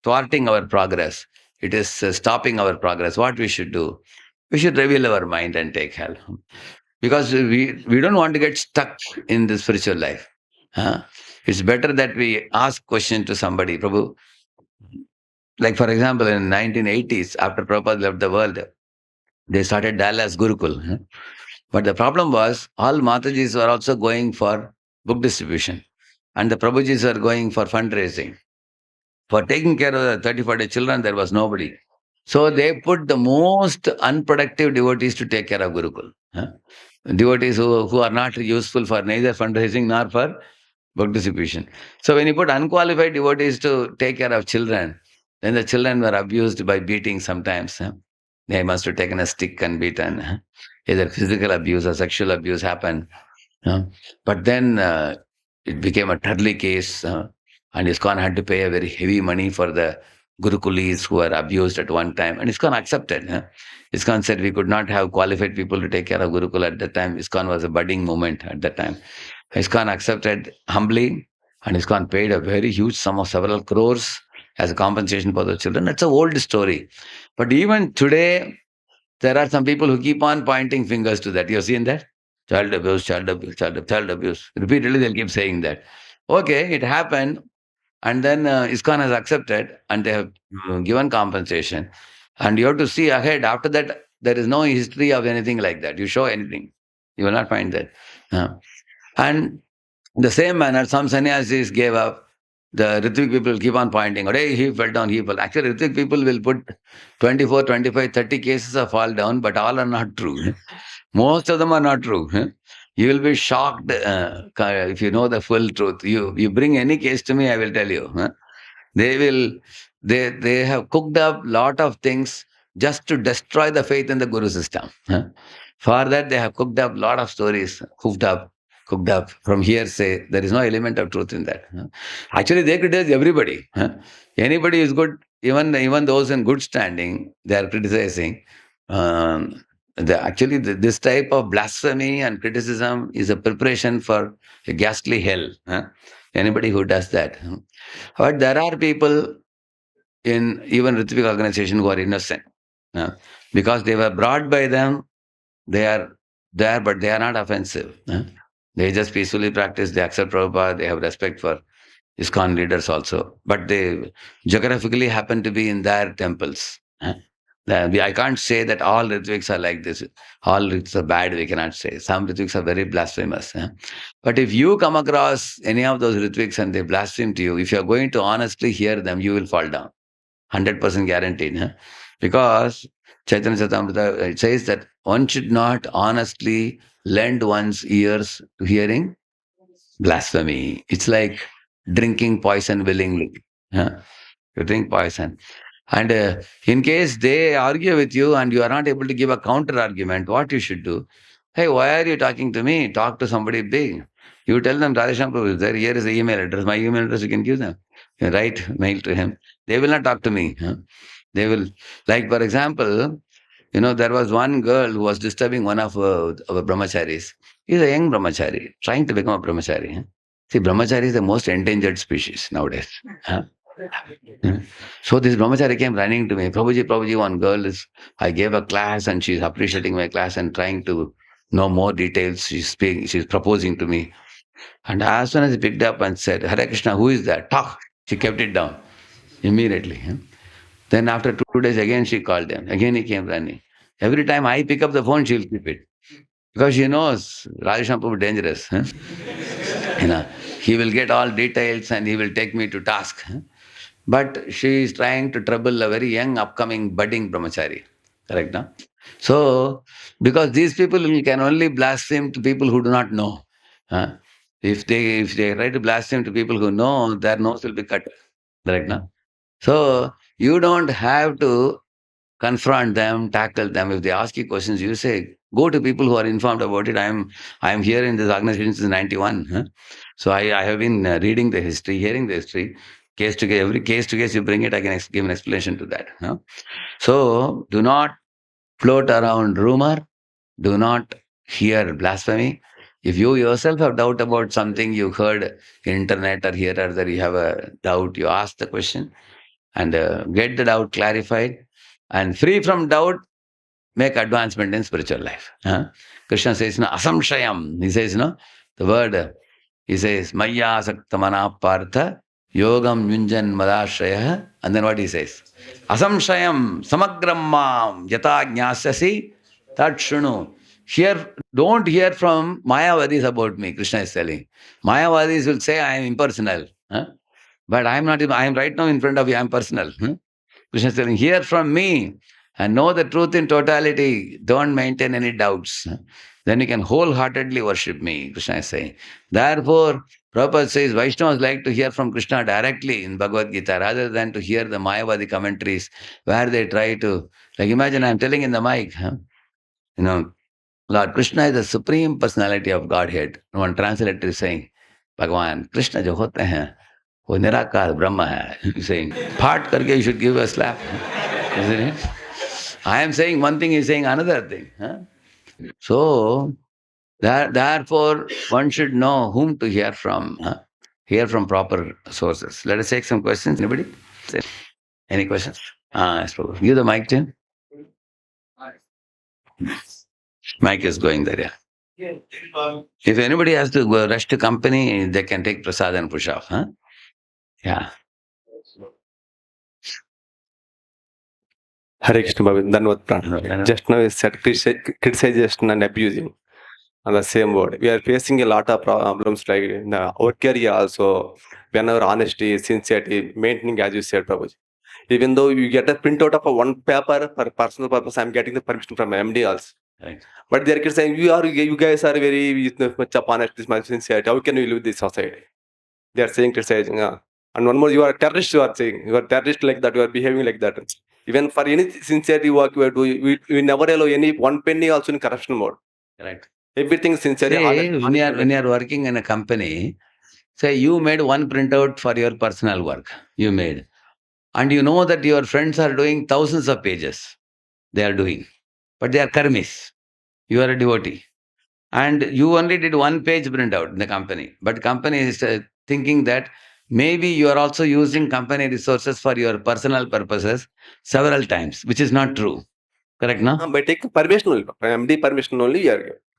thwarting our progress. It is stopping our progress. What we should do? We should reveal our mind and take help. Because we don't want to get stuck in the spiritual life. It's better that we ask question to somebody. Prabhu, like for example, in 1980s, after Prabhupada left the world, they started Dallas Gurukul. But the problem was, all Matajis were also going for book distribution. And the Prabhujis were going for fundraising. For taking care of the 30, 40 children, there was nobody. So they put the most unproductive devotees to take care of Gurukul. Devotees who are not useful for neither fundraising nor for book distribution. So when you put unqualified devotees to take care of children, then the children were abused by beating sometimes. They must have taken a stick and beaten. Either physical abuse or sexual abuse happened. uh, but then it became a Turley case, and ISKCON had to pay a very heavy money for the Gurukulis who were abused at one time. And ISKCON accepted. ISKCON said we could not have qualified people to take care of Gurukul at that time. ISKCON was a budding movement at that time. ISKCON accepted humbly, and ISKCON paid a very huge sum of several crores as a compensation for the children. That's an old story. But even today, there are some people who keep on pointing fingers to that. You've seen that? Child abuse, child abuse, child abuse. Repeatedly, they'll keep saying that. Okay, it happened, and then ISKCON has accepted, and they have given compensation. And you have to see ahead. After that, there is no history of anything like that. You show anything, you will not find that. And in the same manner, some sannyasis gave up. The Ritvik people keep on pointing, oh, hey, he fell down, he fell. Actually, Ritvik people will put 24, 25, 30 cases of fall down, but all are not true. Most of them are not true. You will be shocked if you know the full truth. You bring any case to me, I will tell you. They will, they have cooked up lot of things just to destroy the faith in the Guru system. For that, they have cooked up lot of stories, cooked up from hearsay. There is no element of truth in that. Actually, they criticize everybody. Anybody is good, even those in good standing, they are criticizing. This type of blasphemy and criticism is a preparation for a ghastly hell. Anybody who does that. But there are people in even Ritvik organization who are innocent. Because they were brought by them, they are there, but they are not offensive. They just peacefully practice, they accept Prabhupada, they have respect for ISKCON leaders also. But they geographically happen to be in their temples. I can't say that all Ritviks are like this. All Ritviks are bad, we cannot say. Some Ritviks are very blasphemous. But if you come across any of those Ritviks and they blaspheme to you, if you are going to honestly hear them, you will fall down. 100% guaranteed. Because Chaitanya Charitamrita, it says that one should not honestly lend one's ears to hearing blasphemy. It's like drinking poison willingly. You drink poison. And in case they argue with you and you are not able to give a counter argument, what you should do? Hey, why are you talking to me? Talk to somebody big. You tell them Radheshyam Prabhu is there. Here is the email address. My email address you can give them. You write mail to him. They will not talk to me. They will, like for example, there was one girl who was disturbing one of our brahmacharis. He's a young brahmachari, trying to become a brahmachari. See, brahmachari is the most endangered species nowadays. So this brahmachari came running to me. Prabhuji, one girl I gave a class and she's appreciating my class and trying to know more details. She's proposing to me. And as soon as he picked up and said, Hare Krishna, who is that? Talk. She kept it down immediately. Then after 2 days, again she called him. Again he came running. Every time I pick up the phone, she'll keep it. Because she knows Radheshyam Prabhu dangerous. You know, he will get all details and he will take me to task. But she is trying to trouble a very young, upcoming, budding brahmachari. Correct, no? So, because these people can only blaspheme to people who do not know. If they try to blaspheme to people who know, their nose will be cut. Correct, no? So, you don't have to confront them, tackle them. If they ask you questions, you say, go to people who are informed about it. I'm here in this organization since 91. So I have been reading the history, hearing the history. Case to case, every case to case you bring it, I can give an explanation to that. So do not float around rumor. Do not hear blasphemy. If you yourself have doubt about something you heard internet or here or there, you have a doubt, you ask the question and get the doubt clarified. And free from doubt, make advancement in spiritual life. Krishna says, no, asamshayam. He says, no, the word, he says, maya saktamana partha yogam yunjan madashraya. And then what he says? Asamshayam samagram mam yata jnasasi tat shunu. Here, don't hear from Mayavadis about me, Krishna is telling. Mayavadis will say, I am impersonal. But I am not, I am right now in front of you, I am personal. Krishna is telling, hear from me and know the truth in totality. Don't maintain any doubts. Then you can wholeheartedly worship me, Krishna is saying. Therefore, Prabhupada says Vaishnavas like to hear from Krishna directly in Bhagavad Gita rather than to hear the Mayavadi commentaries where they try to, like imagine I'm telling in the mic, you know, Lord Krishna is the supreme personality of Godhead. One translator is saying, Bhagavan, Krishna jo hote hain, वो निराकार Brahma hai. Saying, part karke you should give a slap. Isn't it? I am saying one thing, he is saying another thing. So, therefore, one should know whom to hear from. Hear from proper sources. Let us take some questions. Anybody? Any questions? Yes, Prabhu. Give the mic to him. Mic is going there, yeah. If anybody has to go rush to company, they can take prasad and push off. Yeah. Hare Krishna Babu, Dhanavad Pran. Just now you said criticization and abusing on the same word. We are facing a lot of problems like in the work area also. Whenever honesty, sincerity, maintaining as you said, Prabhuji. Even though you get a printout of a one paper for personal purpose, I'm getting the permission from MD also. Right. But they are saying you guys are very much up honest, this much sincerity. How can we live this society? They are saying criticizing. And one more, you are a terrorist. You are saying you are terrorist like that. You are behaving like that. Even for any sincerity work you are doing, we never allow any one penny also in corruption mode. Right. Everything sincerely. Say, when you are working in a company, say you made one printout for your personal work. You made. And you know that your friends are doing thousands of pages. They are doing. But they are karmis. You are a devotee. And you only did one page printout in the company. But company is thinking that maybe you are also using company resources for your personal purposes several times, which is not true. Correct, no? By taking permission only. MD permission only.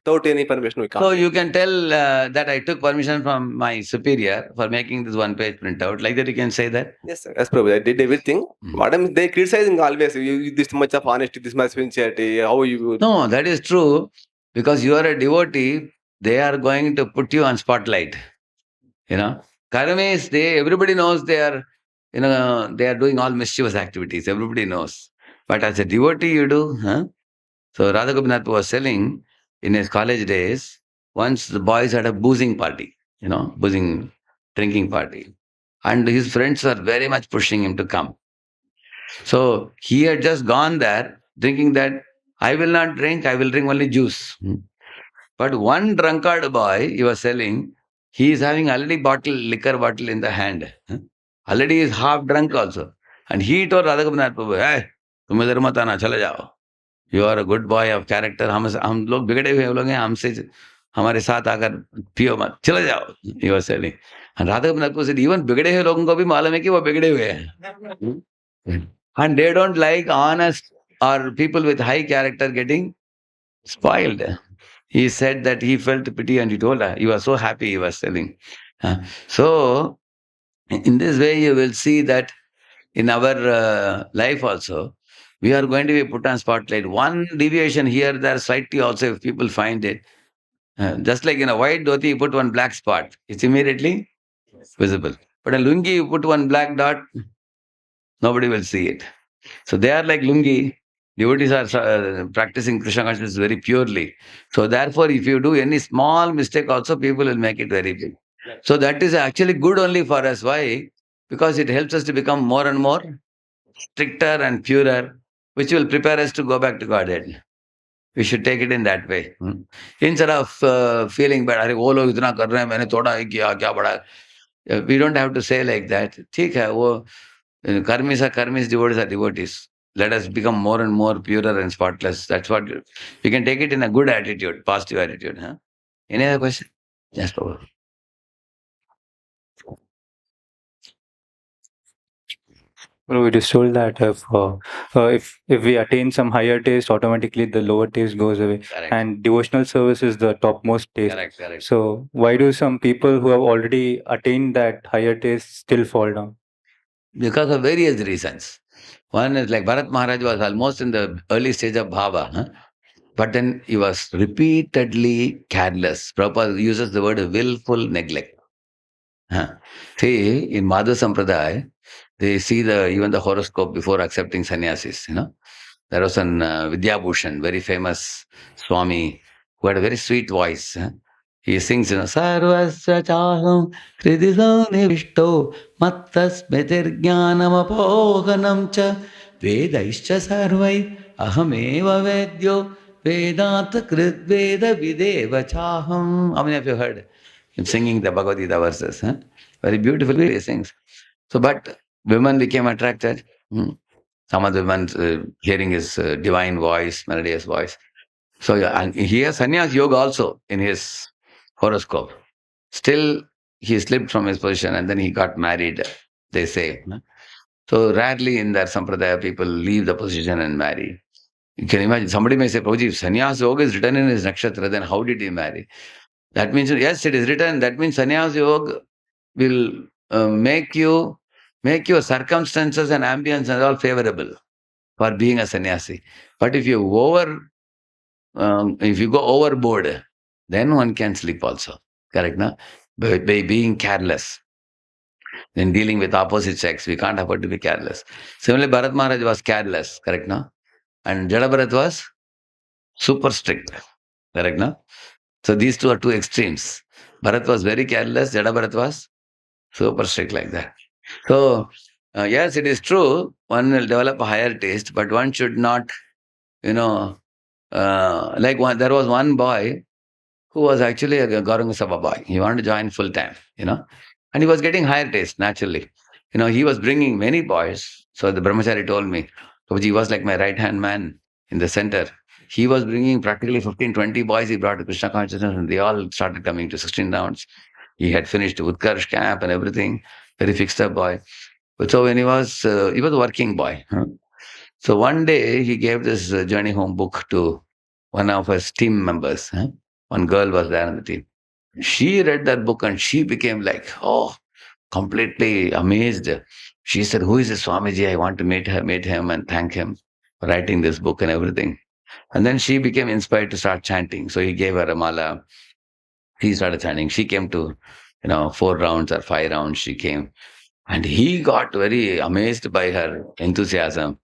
Without any permission we can't. So you can tell that I took permission from my superior for making this one page printout. Like that you can say that? Yes, sir. Yes, Prabhu. I did everything. Madam, they criticizing always. You this much of honesty, this much sincerity. How you? No, that is true. Because you are a devotee, they are going to put you on spotlight. Karmis, everybody knows they are, they are doing all mischievous activities. Everybody knows. But as a devotee, you do. So Radha Gopinath was telling in his college days, once the boys had a boozing party, boozing drinking party. And his friends were very much pushing him to come. So he had just gone there thinking that I will not drink, I will drink only juice. But one drunkard boy, he was selling, he is having already liquor bottle in the hand. Already he is half drunk also. And he told Radha Gopinath Prabhu, hey, तुम इधर मत आना, चले जाओ. You are a good boy of character. हम लोग बिगड़े हुए लोग हैं, हमसे हमारे साथ आकर पियो मत, चले जाओ. He was selling. And Radha Gopinath Prabhu said, even बिगड़े हुए लोगों को भी मालूम है कि वो बिगड़े हुए हैं. And they don't like honest or people with high character getting spoiled. He said that he felt pity and he told her, he was so happy he was telling. So, in this way, you will see that in our life also, we are going to be put on spotlight. One deviation here, there, slightly also, if people find it, just like in a white dhoti, you put one black spot, it's immediately visible. But a lungi, you put one black dot, nobody will see it. So they are like lungi. Devotees are practicing Krishna consciousness very purely. So therefore, if you do any small mistake also, people will make it very big. So that is actually good only for us. Why? Because it helps us to become more and more stricter and purer, which will prepare us to go back to Godhead. We should take it in that way. Instead of feeling bad, अरे वो लोग इतना कर रहे हैं, मैंने थोड़ा ही किया, क्या बड़ा. We don't have to say like that. ठीक है, वो karmis are karmis, devotees are devotees. Let us become more and more purer and spotless. That's what we can take it in a good attitude, positive attitude. Any other question? Yes, Prabhu. Well, it is told that if we attain some higher taste, automatically the lower taste goes away. Correct. And devotional service is the topmost taste. Correct. So why do some people who have already attained that higher taste still fall down? Because of various reasons. One is like Bharat Maharaj was almost in the early stage of bhava, but then he was repeatedly careless. Prabhupada uses the word willful neglect. See, in Madhu Sampradaya, they see even the horoscope before accepting sannyasis. There was an Vidyabhushan, very famous Swami, who had a very sweet voice. He sings, Sarvasya chaham kridisam nivishto mattasmitir jnanam apohanam cha vedaischa sarvai ahameva vedyo vedanta krit veda videva chaham. How many of you heard him singing the Bhagavad Gita verses? Huh? Very beautifully he sings. So, but women became attracted. Some of the women hearing his divine voice, melodious voice. So, and he has sannyas yoga also in his horoscope. Still, he slipped from his position and then he got married, they say. So, rarely in their sampradaya, people leave the position and marry. You can imagine, somebody may say, Prabhuji, if sannyas yoga is written in his nakshatra, then how did he marry? That means, yes, it is written. That means sannyas yoga will make your circumstances and ambience and all favorable for being a sannyasi. But if you go overboard, then one can slip also. Correct, no? By being careless. In dealing with opposite sex, we can't afford to be careless. Similarly, Bharat Maharaj was careless, correct, no? And Jada Bharat was super strict, correct, no? So these two are two extremes. Bharat was very careless, Jada Bharat was super strict like that. So, yes, it is true, one will develop a higher taste, but one should not, there was one boy who was actually a Gauranga Sabha boy. He wanted to join full time, and he was getting higher taste naturally. He was bringing many boys. So the brahmachari told me, Prabhuji was like my right hand man in the center. He was bringing practically 15, 20 boys he brought to Krishna consciousness, and they all started coming to 16 rounds. He had finished Utkarsh camp and everything, very fixed up boy. But so when he was a working boy. So one day he gave this journey home book to one of his team members. One girl was there on the team. She read that book and she became like, completely amazed. She said, who is this Swamiji? I want to meet him and thank him for writing this book and everything. And then she became inspired to start chanting. So he gave her a mala. He started chanting. She came to, 4 rounds or 5 rounds. She came. And he got very amazed by her enthusiasm.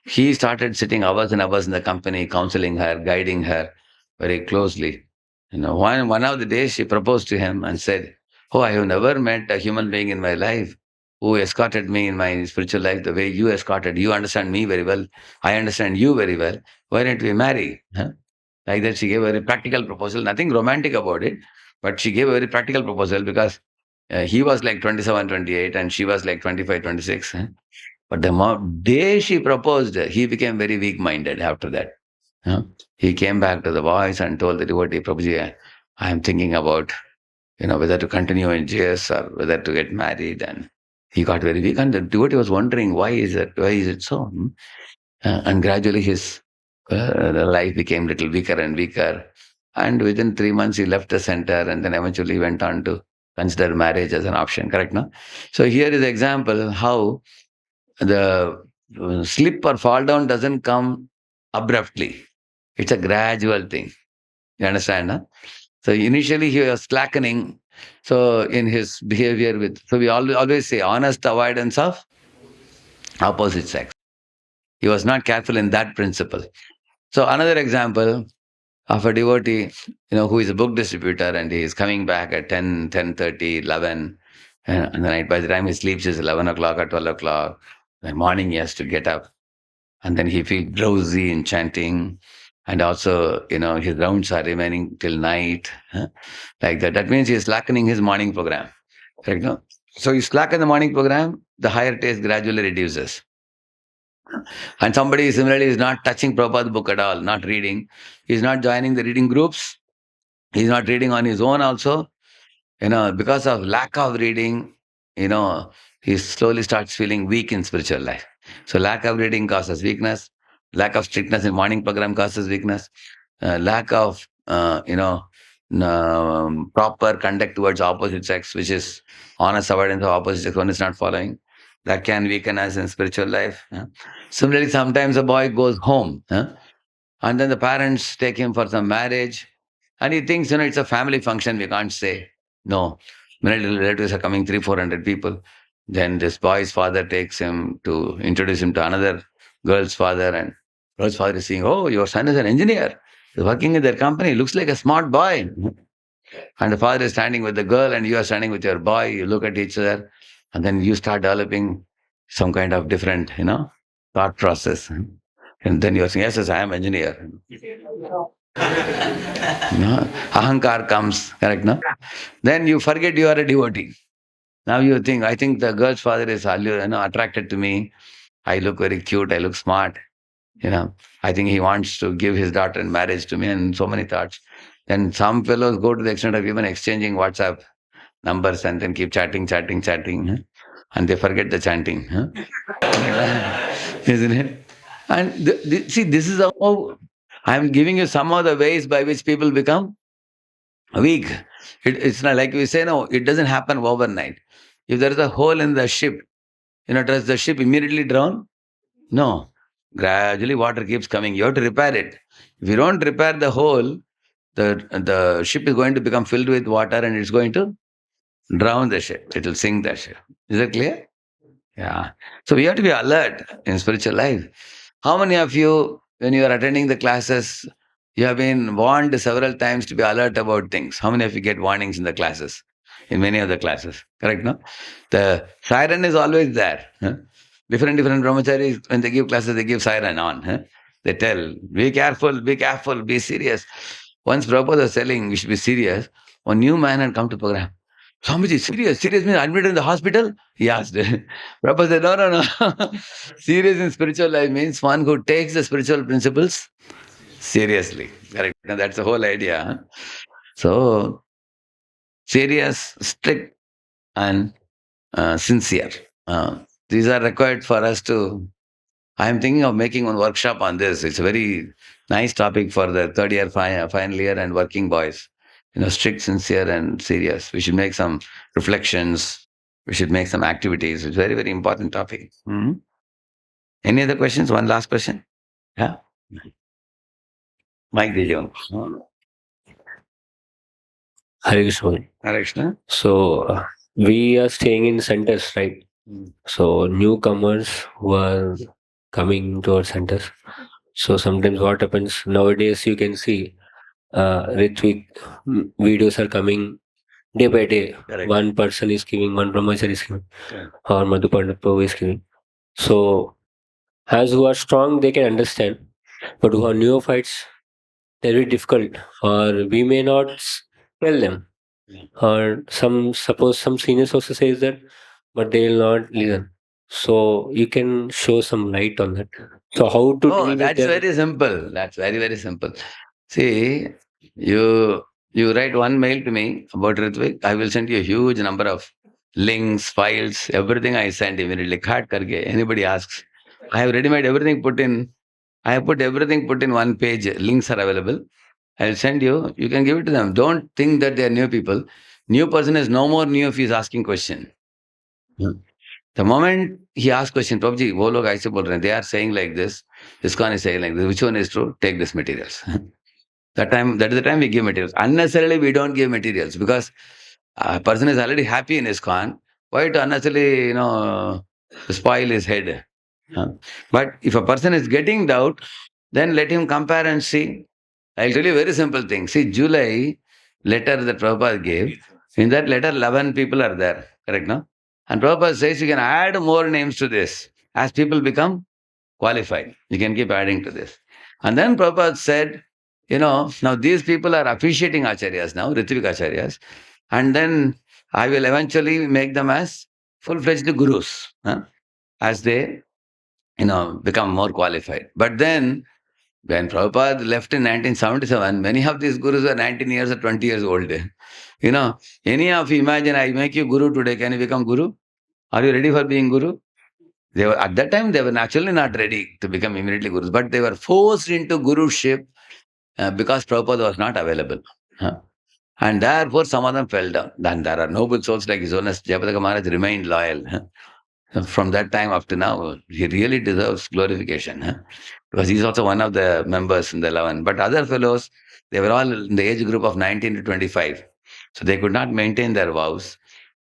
He started sitting hours and hours in the company, counseling her, guiding her very closely. One of the days she proposed to him and said, oh, I have never met a human being in my life who escorted me in my spiritual life the way you escorted. You understand me very well. I understand you very well. Why don't we marry? Like that, she gave a very practical proposal, nothing romantic about it, but she gave a very practical proposal because he was like 27, 28, and she was like 25, 26. But the day she proposed, he became very weak-minded after that. He came back to the voice and told the devotee, Prabhuji, I am thinking about, whether to continue in JS or whether to get married. And he got very weak. And the devotee was wondering, why is it so? And gradually his life became little weaker and weaker. And within 3 months, he left the center and then eventually went on to consider marriage as an option, correct, no? So here is the example how the slip or fall down doesn't come abruptly. It's a gradual thing. You understand, no? So initially he was slackening. So in his behavior so we always say honest avoidance of opposite sex. He was not careful in that principle. So another example of a devotee, who is a book distributor and he is coming back at 10, 10:30, 11, and the night, by the time he sleeps is 11 o'clock or 12 o'clock. The morning he has to get up and then he feels drowsy in chanting. And also, his rounds are remaining till night, like that. That means he is slackening his morning program. Correct, no? So you slacken the morning program, the higher taste gradually reduces. And somebody similarly is not touching Prabhupada's book at all, not reading. He's not joining the reading groups. He's not reading on his own also. Because of lack of reading, he slowly starts feeling weak in spiritual life. So lack of reading causes weakness. Lack of strictness in morning program causes weakness. Lack of, proper conduct towards opposite sex, which is honest avoidance of opposite sex, one is not following. That can weaken us in spiritual life. Similarly, sometimes a boy goes home, and then the parents take him for some marriage, and he thinks, it's a family function, we can't say no. Many relatives are coming, 300-400 people. Then this boy's father takes him to introduce him to another girl's father, and girl's father is saying, oh, your son is an engineer. He's working in their company. Looks like a smart boy. And the father is standing with the girl and you are standing with your boy. You look at each other and then you start developing some kind of different, thought process. And then you're saying, yes, yes, I am engineer. Ahankar comes, correct, no? Then you forget you are a devotee. Now you think, I think the girl's father is attracted to me. I look very cute, I look smart. I think he wants to give his daughter in marriage to me, and so many thoughts. Then some fellows go to the extent of even exchanging WhatsApp numbers and then keep chatting, chatting, chatting, and they forget the chanting. Isn't it? And see, this is how I'm giving you some of the ways by which people become weak. It's not like we say, no, it doesn't happen overnight. If there is a hole in the ship, does the ship immediately drown? No. Gradually water keeps coming. You have to repair it. If you don't repair the hole, the ship is going to become filled with water and it's going to drown the ship. It will sink the ship. Is that clear? Yeah. So we have to be alert in spiritual life. How many of you, when you are attending the classes, you have been warned several times to be alert about things? How many of you get warnings in the classes? In many of the classes, correct, no? The siren is always there. Different brahmacharis, when they give classes, they give siren on. They tell, be careful, be serious. Once Prabhupada was telling we should be serious, one new man had come to program. Swamiji, serious means admitted in the hospital? He asked. Prabhupada said, no. Serious in spiritual life means one who takes the spiritual principles seriously. Correct. And that's the whole idea. So, serious, strict, and sincere. These are required for us to. I am thinking of making one workshop on this. It's a very nice topic for the third year, final year, and working boys. Strict, sincere, and serious. We should make some reflections. We should make some activities. It's a very, very important topic. Any other questions? One last question? Yeah? Mike Dejon. Hare Krishna. Hare Krishna. So we are staying in centers, right? So newcomers who are coming to our centers. So sometimes what happens nowadays, you can see Ritvik videos are coming day by day. Correct. One person is giving, one brahmachari is giving, Correct. or Madhupanda is giving. So as who are strong, they can understand, but who are neophytes, they're very difficult, or we may not tell them. Or suppose some seniors also says that, but they will not listen. So you can show some light on that. So how to deal with that's them? very simple. That's very, very simple. See, you write one mail to me about Ritvik, I will send you a huge number of links, files, everything I send immediately. Khat karke, anybody asks. I have ready-made everything put in. I have put everything put in one page. Links are available. I will send you. You can give it to them. Don't think that they are new people. New person is no more new if he is asking question. The moment he asks question, Prabhuji, wo log aise bol rahe hain, they are saying like this, ISKCON is saying like this, which one is true? Take this materials. That is the time we give materials. Unnecessarily, we don't give materials because a person is already happy in ISKCON. Why to unnecessarily, spoil his head? But if a person is getting doubt, then let him compare and see. I'll tell you a very simple thing. See, July letter that Prabhupada gave, in that letter, 11 people are there. Correct, no? And Prabhupada says you can add more names to this. As people become qualified, you can keep adding to this. And then Prabhupada said, now these people are appreciating acharyas now, Ritvik acharyas. And then I will eventually make them as full-fledged gurus, as they, become more qualified. But then, when Prabhupada left in 1977, many of these gurus were 19 years or 20 years old. Any of you imagine I make you guru today, can you become guru? Are you ready for being guru? They were, at that time, they were actually not ready to become immediately gurus, but they were forced into guruship because Prabhupada was not available. And therefore, some of them fell down. Then there are noble souls like His Holiness Jayapataka Maharaj remained loyal. From that time up to now, he really deserves glorification. Because he's also one of the members in the 11. But other fellows, they were all in the age group of 19 to 25. So they could not maintain their vows.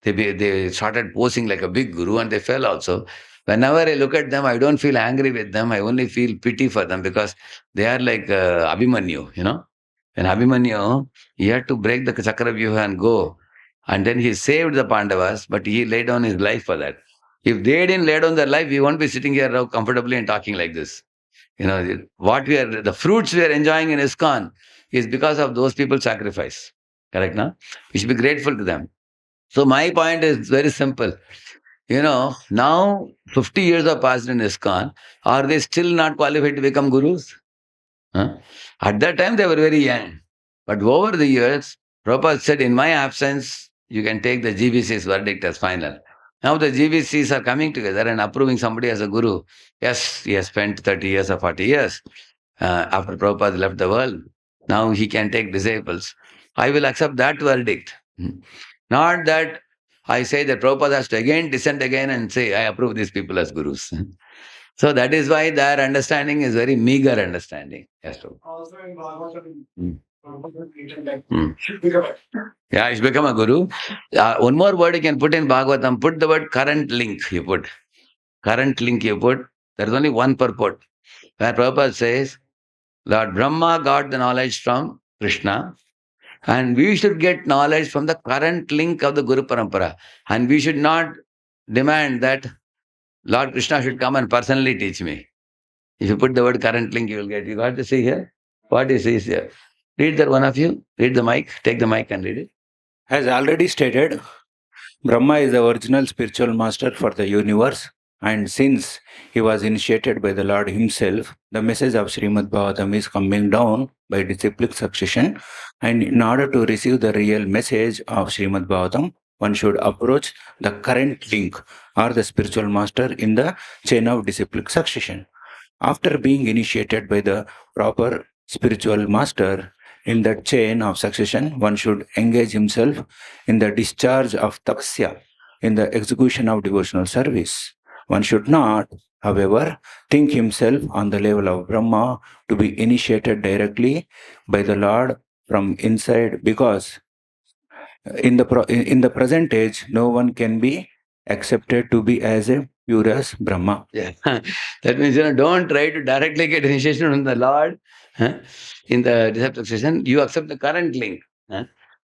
They started posing like a big guru and they fell also. Whenever I look at them, I don't feel angry with them. I only feel pity for them because they are like Abhimanyu, When Abhimanyu, he had to break the Chakravyuha and go. And then he saved the Pandavas, but he laid down his life for that. If they didn't lay down their life, we won't be sitting here now comfortably and talking like this. The fruits we are enjoying in ISKCON is because of those people's sacrifice. Correct, no? We should be grateful to them. So my point is very simple. Now 50 years have passed in ISKCON. Are they still not qualified to become gurus? Huh? At that time, they were very young. But over the years, Prabhupada said, in my absence, you can take the GBC's verdict as final. Now the GBCs are coming together and approving somebody as a guru. Yes, he has spent 30 years or 40 years after Prabhupada left the world. Now he can take disciples. I will accept that verdict. Not that I say that Prabhupada has to again descend again and say, I approve these people as gurus. So that is why their understanding is very meager understanding. Yes, Prabhu. Also in Bhagavatam, Mm. should become Yeah, it should become a guru. One more word you can put in Bhagavatam, put the word current link, you put. Current link you put. There is only one purport. Where Prabhupada says, Lord Brahma got the knowledge from Krishna, and we should get knowledge from the current link of the Guru Parampara. And we should not demand that Lord Krishna should come and personally teach me. If you put the word current link, you will get. You got to see here? What is this here? Read that, one of you. Read the mic. Take the mic and read it. As already stated, Brahma is the original spiritual master for the universe, and since he was initiated by the Lord himself, the message of Srimad Bhagavatam is coming down by disciplic succession. And in order to receive the real message of Srimad Bhagavatam, one should approach the current link or the spiritual master in the chain of disciplic succession. After being initiated by the proper spiritual master, in that chain of succession, one should engage himself in the discharge of tapasya, in the execution of devotional service. One should not, however, think himself on the level of Brahma to be initiated directly by the Lord from inside, because in the present age, no one can be accepted to be as a pure as Brahma. Yeah. That means, don't try to directly get initiation from the Lord in the disciplic session. You accept the current link.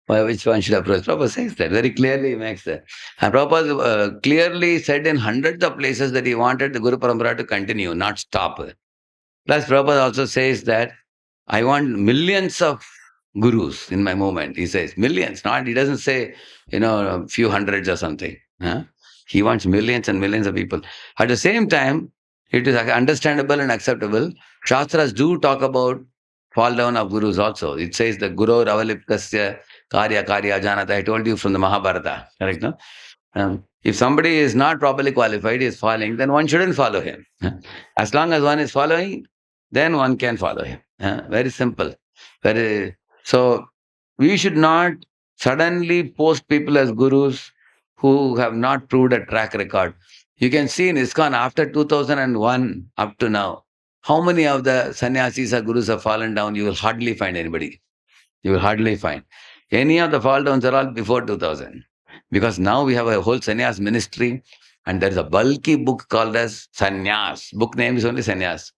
By which one should approach. Prabhupada says that very clearly, he makes that. And Prabhupada clearly said in hundreds of places that he wanted the Guru Parampara to continue, not stop. Plus, Prabhupada also says that I want millions of gurus in my movement. He says millions, not, he doesn't say, a few hundreds or something. He wants millions and millions of people. At the same time, it is understandable and acceptable. Shastras do talk about fall down of gurus also. It says the Guru Ravalipkasya Karya Janata. I told you from the Mahabharata, correct? No? If somebody is not properly qualified, is falling, then one shouldn't follow him. As long as one is following, then one can follow him. Very simple. So we should not suddenly post people as gurus who have not proved a track record. You can see in ISKCON after 2001 up to now, how many of the sannyasis or gurus have fallen down? You will hardly find anybody. You will hardly find. Any of the fall downs are all before 2000. Because now we have a whole sannyas ministry, and there is a bulky book called as Sannyas. Book name is only Sannyas.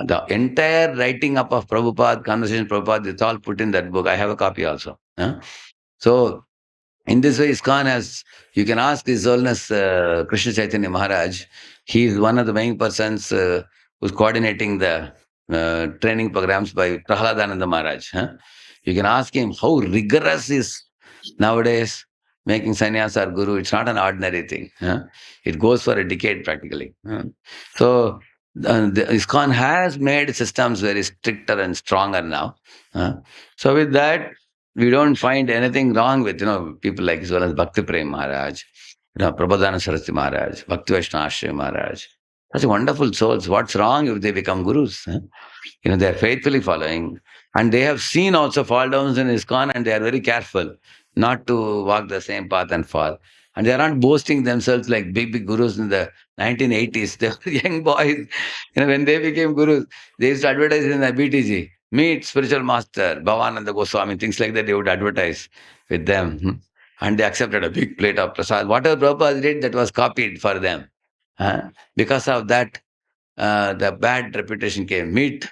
The entire writing up of Prabhupada, conversation Prabhupada, it's all put in that book. I have a copy also. So, in this way, ISKCON has, you can ask His Holiness Krishna Chaitanya Maharaj. He is one of the main persons who's coordinating the training programs by Prahladananda Maharaj. You can ask him how rigorous is nowadays making sannyas or guru. It's not an ordinary thing. It goes for a decade practically. So the ISKCON has made systems very stricter and stronger now. So with that, we don't find anything wrong with people like as well as Bhakti Prem Maharaj, Prabodhana Saraswati Maharaj, Bhakti Vaishnava Maharaj. Such wonderful souls. What's wrong if they become gurus? They are faithfully following. And they have seen also fall downs in ISKCON, and they are very careful not to walk the same path and fall. And they are not boasting themselves like big gurus in the 1980s. They were young boys. When they became gurus, they used to advertise in the BTG. Meet spiritual master, Bhavananda Goswami, things like that they would advertise with them. And they accepted a big plate of prasad. Whatever Prabhupada did, that was copied for them. Because of that, the bad reputation came. Meet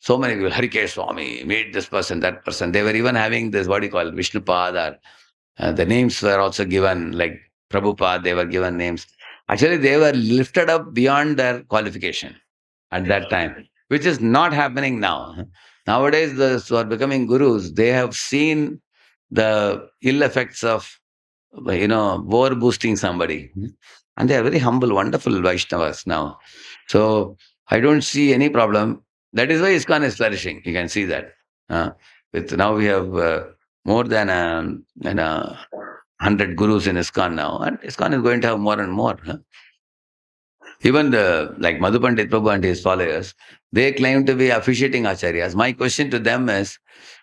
So many people, Hare Krishna Swami, meet this person, that person. They were even having this, what do you call, Vishnupad, or the names were also given, like Prabhupada, they were given names. Actually, they were lifted up beyond their qualification at that time, which is not happening now. Nowadays, those who are becoming gurus, they have seen the ill effects of, over boosting somebody. And they are very humble, wonderful Vaishnavas now. So I don't see any problem. That is why ISKCON is flourishing. You can see that. With now we have more than 100 gurus in ISKCON now, and ISKCON is going to have more and more. Even like Madhu Pandit Prabhu and his followers, they claim to be officiating acharyas. My question to them is,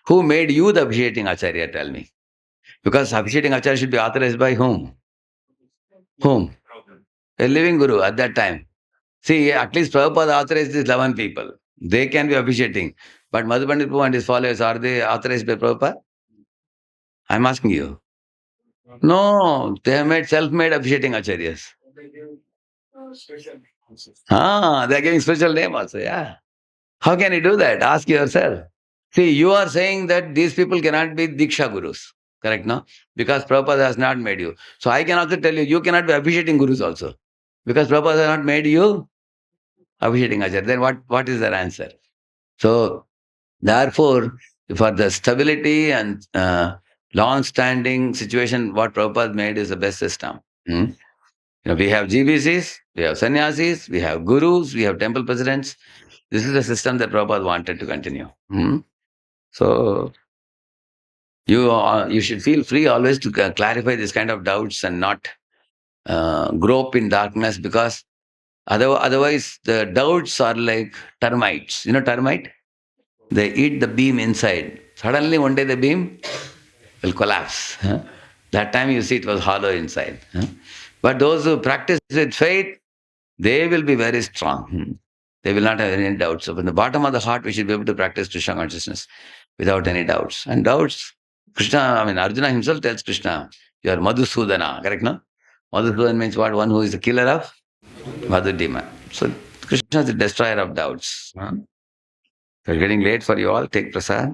who made you the officiating acharya? Tell me. Because officiating acharya should be authorized by whom? Whom? A living guru at that time. See, at least Prabhupada authorized these 11 people. They can be officiating. But Madhu Pandit Prabhu and his followers, are they authorized by Prabhupada? I'm asking you. No, they have made self-made officiating acharyas. They're giving special name also, yeah. How can you do that? Ask yourself. See, you are saying that these people cannot be Diksha Gurus. Correct, no? Because Prabhupada has not made you. So I can also tell you, you cannot be officiating Gurus also. Because Prabhupada has not made you officiating Acharya. Then what is their answer? So, therefore, for the stability and long-standing situation, what Prabhupada made is the best system. We have GBCs, we have sannyasis, we have gurus, we have temple presidents. This is the system that Prabhupada wanted to continue. So, you should feel free always to clarify this kind of doubts and not grope in darkness, because otherwise the doubts are like termites. You know termite? They eat the beam inside. Suddenly one day the beam will collapse. That time you see it was hollow inside. But those who practice with faith, they will be very strong. They will not have any doubts. So from the bottom of the heart, we should be able to practice Krishna consciousness without any doubts. And doubts, Arjuna himself tells Krishna, you are Madhusudana, correct, no? Madhusudana means what? One who is the killer of Madhu demon. So Krishna is the destroyer of doubts. So it's getting late for you all. Take prasad.